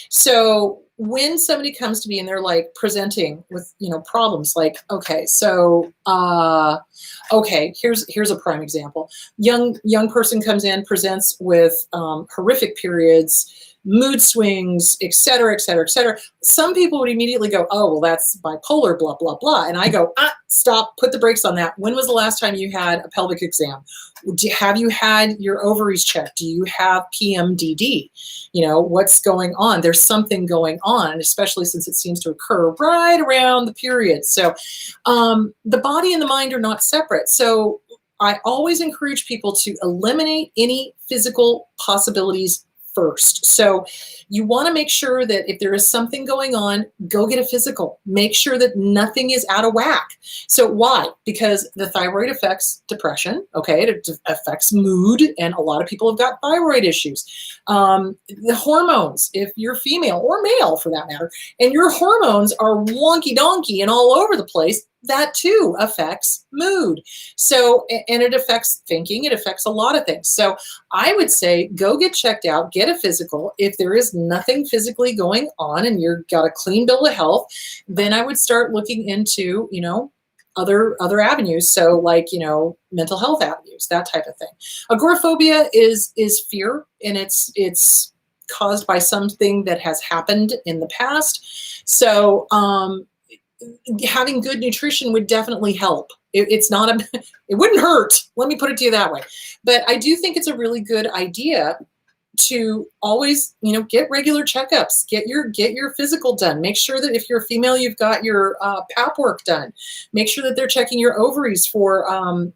So when somebody comes to me and they're like presenting with, problems, like, okay, so, here's a prime example. Young person comes in, presents with horrific periods, mood swings, et cetera, et cetera, et cetera. Some people would immediately go, oh, well, that's bipolar, blah, blah, blah. And I go, stop, put the brakes on that. When was the last time you had a pelvic exam? Have you had your ovaries checked? Do you have PMDD? What's going on? There's something going on, especially since it seems to occur right around the period. So the body and the mind are not separate. So I always encourage people to eliminate any physical possibilities first. So you want to make sure that if there is something going on, go get a physical. Make sure that nothing is out of whack. So why? Because the thyroid affects depression, okay? It affects mood, and a lot of people have got thyroid issues. The hormones, if you're female or male for that matter, and your hormones are wonky donkey and all over the place, that too affects mood. So, and it affects thinking, it affects a lot of things. So I would say go get checked out, get a physical. If there is nothing physically going on and you've got a clean bill of health, then I would start looking into, other avenues. So like, mental health avenues, that type of thing. Agoraphobia is fear, and it's caused by something that has happened in the past. So, having good nutrition would definitely help. It wouldn't hurt. Let me put it to you that way. But I do think it's a really good idea to always, get regular checkups, get your physical done. Make sure that if you're a female, you've got your pap work done. Make sure that they're checking your ovaries for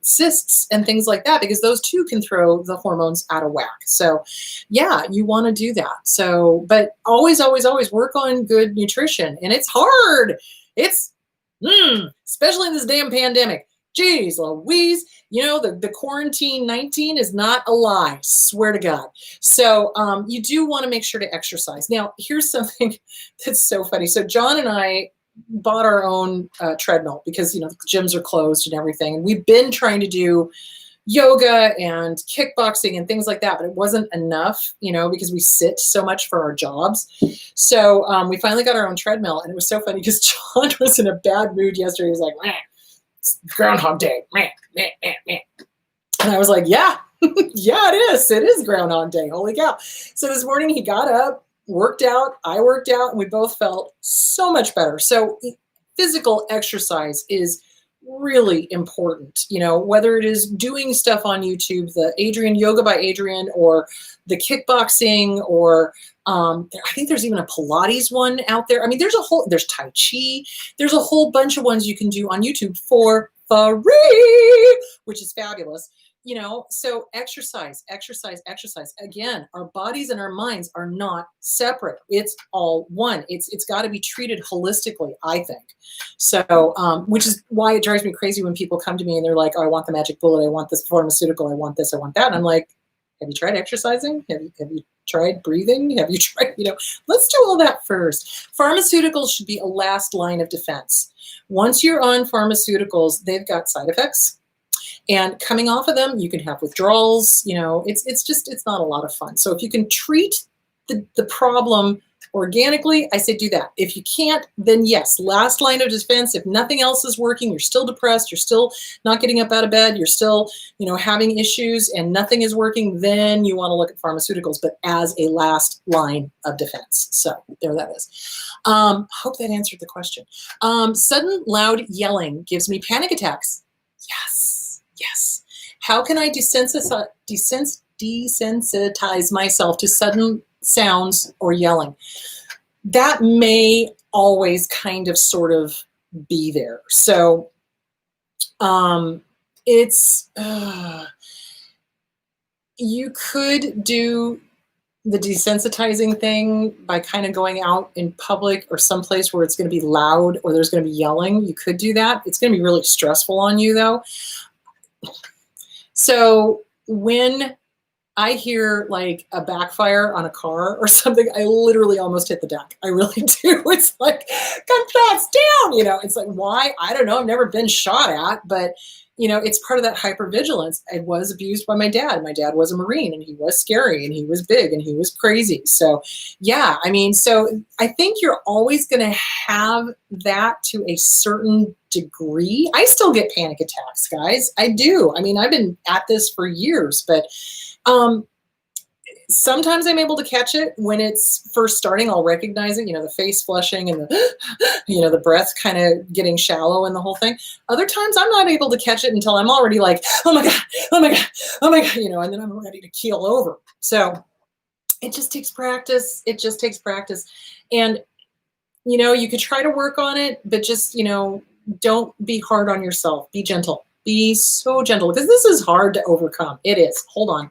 cysts and things like that, because those too can throw the hormones out of whack. So yeah, you want to do that. So, but always, always, always work on good nutrition. And it's hard. It's, especially in this damn pandemic. Jeez Louise, the quarantine 19 is not a lie, swear to God. So you do want to make sure to exercise. Now, here's something that's so funny. So John and I bought our own treadmill because, the gyms are closed and everything. And we've been trying to do yoga and kickboxing and things like that, but it wasn't enough, because we sit so much for our jobs. So we finally got our own treadmill, and it was so funny because John was in a bad mood yesterday. He was like, man, it's Groundhog Day, man. And I was like, yeah, yeah, it is. It is Groundhog Day. Holy cow. So this morning he got up, worked out, I worked out, and we both felt so much better. So physical exercise is really important, whether it is doing stuff on YouTube, the Adrian Yoga by Adrian, or the kickboxing, or I think there's even a Pilates one out there. I mean, there's Tai Chi. There's a whole bunch of ones you can do on YouTube for free, which is fabulous. So exercise. Again, our bodies and our minds are not separate. It's all one. It's got to be treated holistically, I think. So, which is why it drives me crazy when people come to me and they're like, oh, I want the magic bullet. I want this pharmaceutical. I want this. I want that. And I'm like, have you tried exercising? Have you tried breathing? Have you tried, let's do all that first. Pharmaceuticals should be a last line of defense. Once you're on pharmaceuticals, they've got side effects. And coming off of them, you can have withdrawals. It's not a lot of fun. So if you can treat the problem organically, I say do that. If you can't, then yes, last line of defense. If nothing else is working, you're still depressed, you're still not getting up out of bed, you're still, having issues and nothing is working, then you want to look at pharmaceuticals, but as a last line of defense. So there that is. Hope that answered the question. Sudden loud yelling gives me panic attacks. Yes. How can I desensitize myself to sudden sounds or yelling? that may always kind of sort of be there. So it's, you could do the desensitizing thing by kind of going out in public or someplace where it's going to be loud or there's going to be yelling. You could do that. It's going to be really stressful on you though. So when I hear like a backfire on a car or something, I literally almost hit the deck. I really do. It's like, gunshots down, you know, it's like, why? I don't know. I've never been shot at, but you know, it's part of that hypervigilance. I was abused by my dad. My dad was a Marine and he was scary and he was big and he was crazy. So yeah, I mean, so I think you're always going to have that to a certain degree. I still get panic attacks, guys. I do. I mean, I've been at this for years, but sometimes I'm able to catch it when it's first starting. I'll recognize it, you know, the face flushing and the, you know, the breath kind of getting shallow and the whole thing. Other times I'm not able to catch it until I'm already like, oh my God, oh my God, oh my God, you know, and then I'm ready to keel over. So it just takes practice. It just takes practice. And, you know, you could try to work on it, but just, you know, don't be hard on yourself. Be gentle. Be so gentle because this is hard to overcome. It is. Hold on.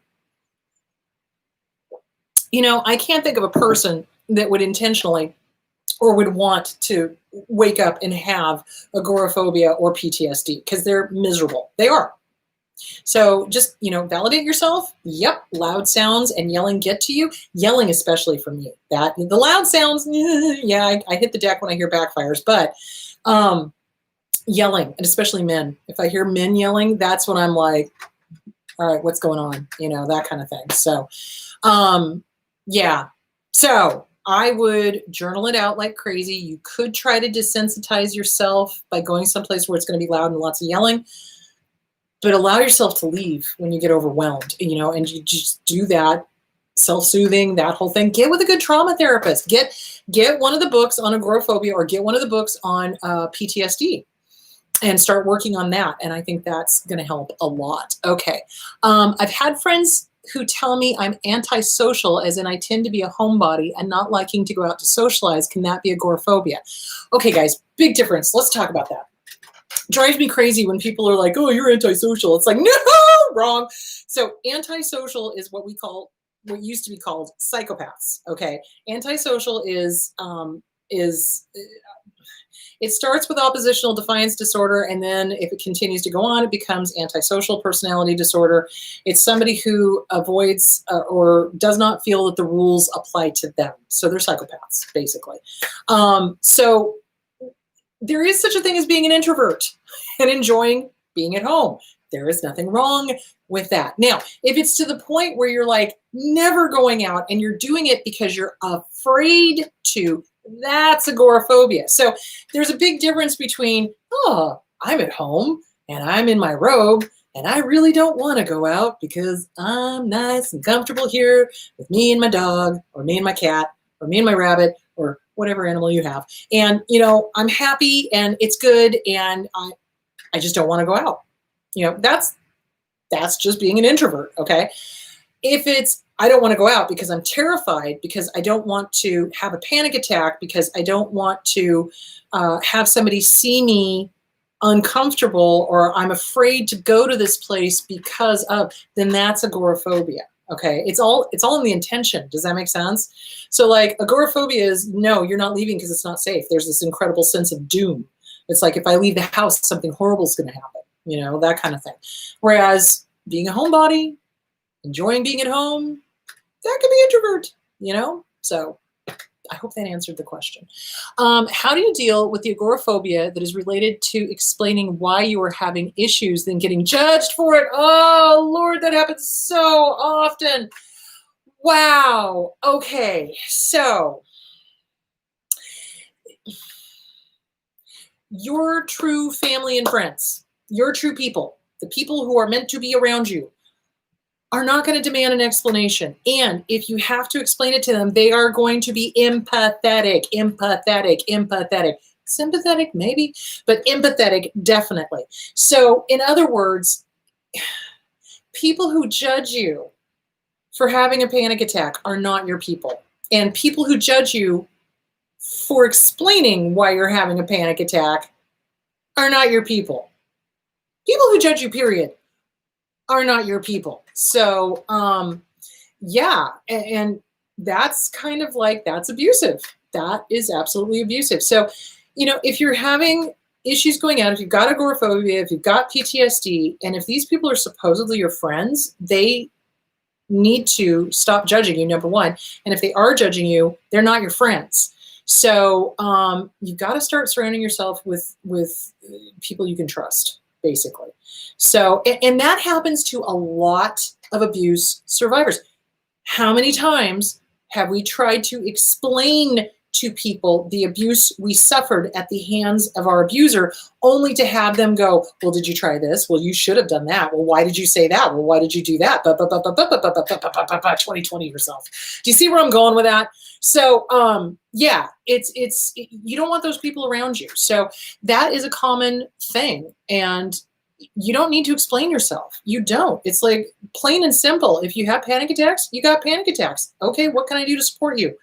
You know, I can't think of a person that would intentionally or would want to wake up and have agoraphobia or PTSD because they're miserable. They are. So just, you know, validate yourself. Yep, loud sounds and yelling get to you. Yelling, especially for me. That the loud sounds, yeah, I hit the deck when I hear backfires, but yelling, and especially men. If I hear men yelling, that's when I'm like, all right, what's going on? You know, that kind of thing. So yeah. So I would journal it out like crazy. You could try to desensitize yourself by going someplace where it's going to be loud and lots of yelling, but allow yourself to leave when you get overwhelmed, you know, and you just do that self-soothing, that whole thing. Get with a good trauma therapist. Get one of the books on agoraphobia or get one of the books on PTSD and start working on that. And I think that's going to help a lot. Okay. I've had friends who tell me I'm antisocial, as in I tend to be a homebody and not liking to go out to socialize. Can that be agoraphobia? Okay, guys, big difference. Let's talk about that. Drives me crazy when people are like, oh, you're antisocial. It's like, no, wrong. So antisocial is what used to be called psychopaths. Okay. Antisocial is it starts with oppositional defiance disorder, and then if it continues to go on, it becomes antisocial personality disorder. It's somebody who avoids or does not feel that the rules apply to them. So they're psychopaths, basically. So there is such a thing as being an introvert and enjoying being at home. There is nothing wrong with that. Now, if it's to the point where you're like never going out and you're doing it because you're afraid to, that's agoraphobia. So there's a big difference between, oh, I'm at home and I'm in my robe and I really don't want to go out because I'm nice and comfortable here with me and my dog or me and my cat or me and my rabbit or whatever animal you have. And, you know, I'm happy and it's good and I just don't want to go out. You know, that's just being an introvert, okay? If it's, I don't want to go out because I'm terrified, because I don't want to have a panic attack, because I don't want to have somebody see me uncomfortable, or I'm afraid to go to this place because of, then that's agoraphobia, okay? It's all in the intention. Does that make sense? So like agoraphobia is, no, you're not leaving because it's not safe. There's this incredible sense of doom. It's like, if I leave the house, something horrible is going to happen, you know, that kind of thing. Whereas being a homebody, enjoying being at home, that could be introvert, you know? So I hope that answered the question. How do you deal with the agoraphobia that is related to explaining why you are having issues, then getting judged for it? Oh, Lord, that happens so often. Wow. Okay, so your true family and friends, your true people, the people who are meant to be around you, are not going to demand an explanation. And if you have to explain it to them, they are going to be empathetic. Sympathetic, maybe, but empathetic, definitely. So in other words, people who judge you for having a panic attack are not your people. And people who judge you for explaining why you're having a panic attack are not your people. People who judge you, period, are not your people. So, yeah, and that's kind of like, that's abusive. That is absolutely abusive. So, if you're having issues going on, if you've got agoraphobia, if you've got PTSD, and if these people are supposedly your friends, they need to stop judging you, number one. And if they are judging you, they're not your friends. So you've got to start surrounding yourself with people you can trust, basically. So, and that happens to a lot of abuse survivors. How many times have we tried to explain to people the abuse we suffered at the hands of our abuser, only to have them go, well, did you try this? Well, you should have done that. Well, why did you say that? Well, why did you do that? 2020 yourself. Do you see where I'm going with that? So, yeah, it's you don't want those people around you. So that is a common thing. And you don't need to explain yourself. You don't. It's like plain and simple. If you have panic attacks, you got panic attacks. Okay, what can I do to support you?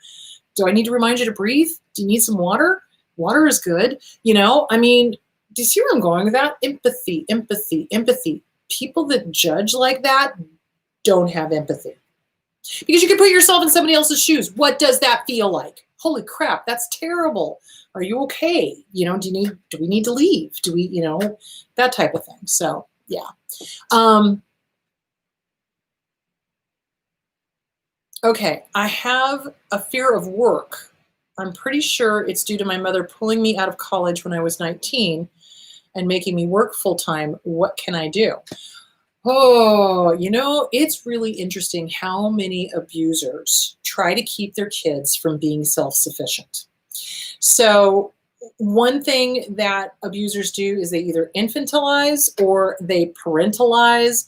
Do I need to remind you to breathe? Do you need some water? Water is good. I mean, do you see where I'm going with that? Empathy, empathy, empathy. People that judge like that don't have empathy. Because you can put yourself in somebody else's shoes. What does that feel like? Holy crap, that's terrible. Are you okay? Do we need to leave? Do we, that type of thing. So, yeah. Okay, I have a fear of work. I'm pretty sure it's due to my mother pulling me out of college when I was 19 and making me work full-time. What can I do? Oh, it's really interesting how many abusers try to keep their kids from being self-sufficient. So one thing that abusers do is they either infantilize or they parentalize,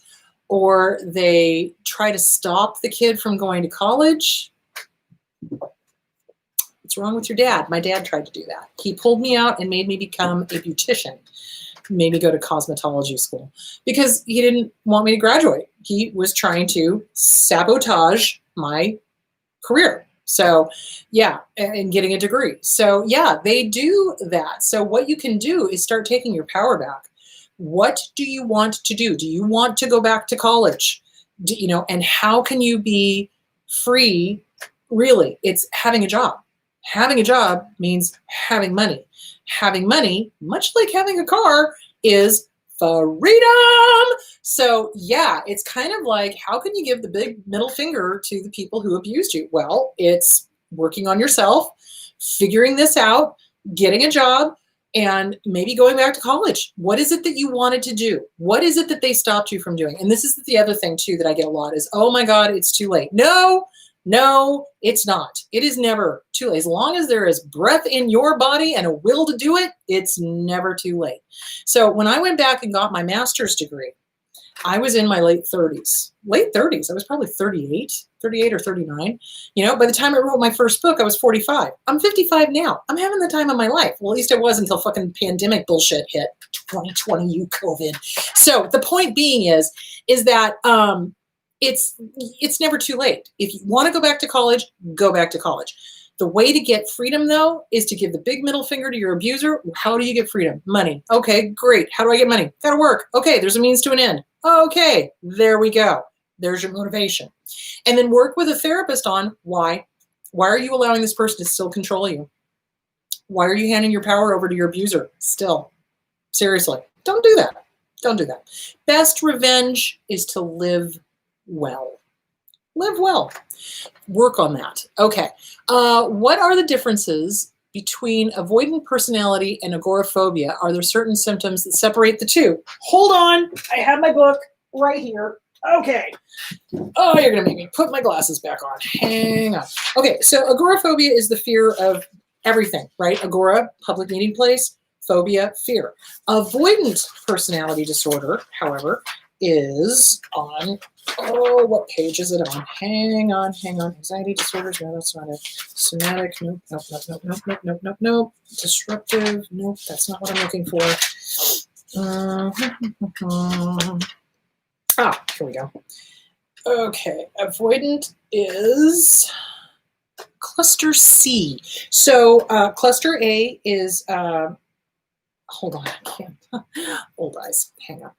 or they try to stop the kid from going to college. What's wrong with your dad? My dad tried to do that. He pulled me out and made me become a beautician, made me go to cosmetology school because he didn't want me to graduate. He was trying to sabotage my career. So, yeah, and getting a degree. So, yeah, they do that. So what you can do is start taking your power back. What do you want to do? Do you want to go back to college? And how can you be free? Really, it's having a job. Having a job means having money. Having money, much like having a car, is freedom. So yeah, it's kind of like, how can you give the big middle finger to the people who abused you? Well, it's working on yourself, figuring this out, getting a job, and maybe going back to college. What is it that you wanted to do? What is it that they stopped you from doing? And this is the other thing too that I get a lot is, oh my God, it's too late. No, it's not. It is never too late. As long as there is breath in your body and a will to do it, it's never too late. So when I went back and got my master's degree, I was in my late 30s. Late 30s. I was probably 38 or 39. By the time I wrote my first book, I was 45. I'm 55 now. I'm having the time of my life. Well, at least I was until fucking pandemic bullshit hit. 2020, you COVID. So the point being is that it's never too late. If you want to go back to college, go back to college. The way to get freedom, though, is to give the big middle finger to your abuser. How do you get freedom? Money. Okay, great. How do I get money? Gotta work. Okay, there's a means to an end. Okay, there we go. There's your motivation. And then work with a therapist on why. Why are you allowing this person to still control you? Why are you handing your power over to your abuser still? Seriously, don't do that. Don't do that. Best revenge is to live well. Live well. Work on that. Okay. What are the differences between avoidant personality and agoraphobia? Are there certain symptoms that separate the two? Hold on. I have my book right here. Okay. Oh, you're going to make me put my glasses back on. Hang on. Okay. So agoraphobia is the fear of everything, right? Agora, public meeting place. Phobia, fear. Avoidant personality disorder, however, is on, what page is it on? Hang on. Anxiety disorders, no, that's not it. Somatic, nope. Disruptive, nope, that's not what I'm looking for. Here we go. Okay, avoidant is Cluster C. So cluster A is, hold on, I can't, old eyes, hang on.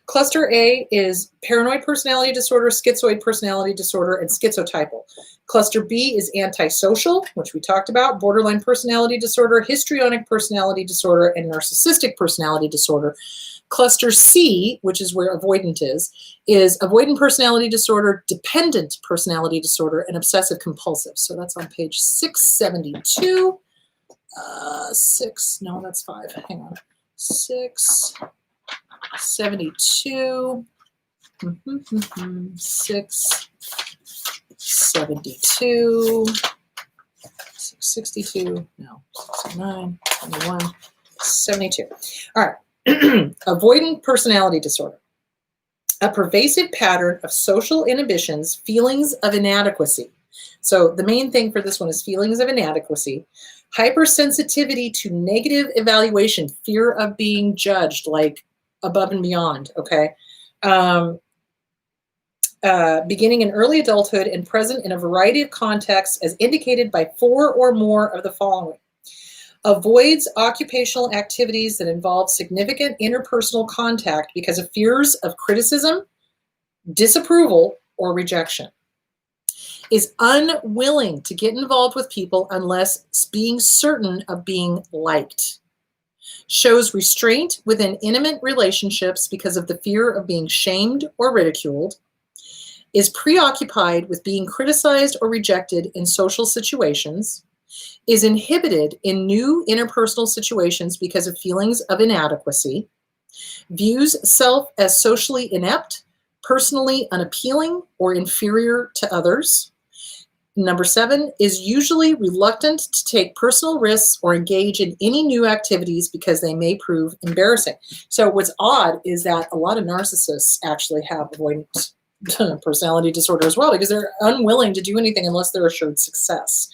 Cluster A is paranoid personality disorder, schizoid personality disorder, and schizotypal. Cluster B is antisocial, which we talked about, borderline personality disorder, histrionic personality disorder, and narcissistic personality disorder. Cluster C, which is where avoidant is avoidant personality disorder, dependent personality disorder, and obsessive compulsive. So that's on page 672. No, that's 5. Hang on. 672. 672. 662. No. 69. 71. 72. All right. Avoidant personality disorder. A pervasive pattern of social inhibitions, feelings of inadequacy. So the main thing for this one is feelings of inadequacy, hypersensitivity to negative evaluation, fear of being judged, like above and beyond, okay? Beginning in early adulthood and present in a variety of contexts as indicated by 4 or more of the following. Avoids occupational activities that involve significant interpersonal contact because of fears of criticism, disapproval, or rejection. Is unwilling to get involved with people unless being certain of being liked. Shows restraint within intimate relationships because of the fear of being shamed or ridiculed. Is preoccupied with being criticized or rejected in social situations. Is inhibited in new interpersonal situations because of feelings of inadequacy. Views self as socially inept, personally unappealing, or inferior to others. Number 7, is usually reluctant to take personal risks or engage in any new activities because they may prove embarrassing. So what's odd is that a lot of narcissists actually have avoidant personality disorder as well because they're unwilling to do anything unless they're assured success.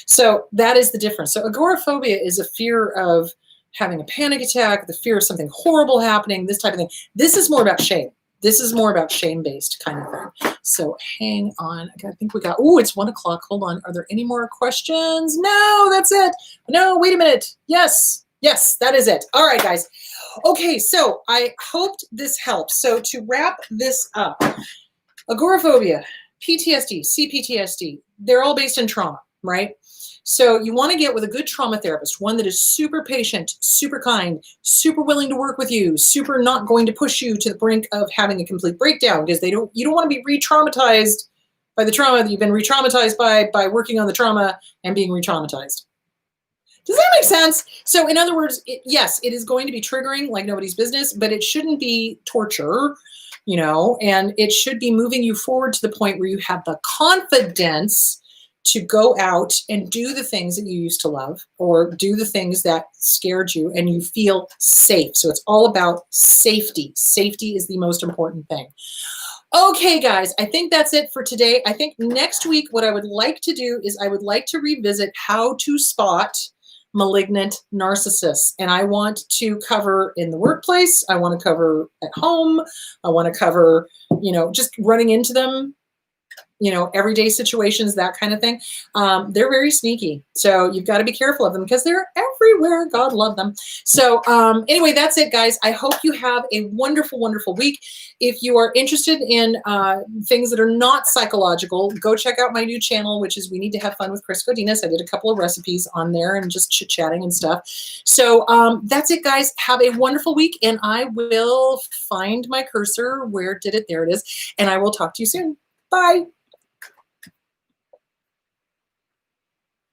So that is the difference. So agoraphobia is a fear of having a panic attack, the fear of something horrible happening, this type of thing. This is more about shame. This is more about shame-based kind of thing. So hang on. I think we got, it's 1 o'clock. Hold on. Are there any more questions? No, that's it. No, wait a minute. Yes, that is it. All right, guys. Okay, so I hoped this helped. So to wrap this up, agoraphobia, PTSD, CPTSD, they're all based in trauma, right? So you want to get with a good trauma therapist, one that is super patient, super kind, super willing to work with you, super not going to push you to the brink of having a complete breakdown because you don't want to be re-traumatized by the trauma that you've been re-traumatized by working on the trauma and being re-traumatized. Does that make sense? So in other words, yes, it is going to be triggering like nobody's business, but it shouldn't be torture, and it should be moving you forward to the point where you have the confidence to go out and do the things that you used to love or do the things that scared you and you feel safe. So it's all about safety. Safety is the most important thing. Okay, guys, I think that's it for today. I think next week what I would like to do is I would like to revisit how to spot malignant narcissists. And I want to cover in the workplace. I want to cover at home. I want to cover, just running into them, everyday situations, that kind of thing. They're very sneaky. So you've got to be careful of them because they're everywhere. God love them. So anyway, that's it, guys. I hope you have a wonderful, wonderful week. If you are interested in things that are not psychological, go check out my new channel, which is We Need to Have Fun with Chris Godinez. I did a couple of recipes on there and just chit-chatting and stuff. So that's it, guys. Have a wonderful week, and I will find my cursor. Where did it? There it is. And I will talk to you soon. Bye.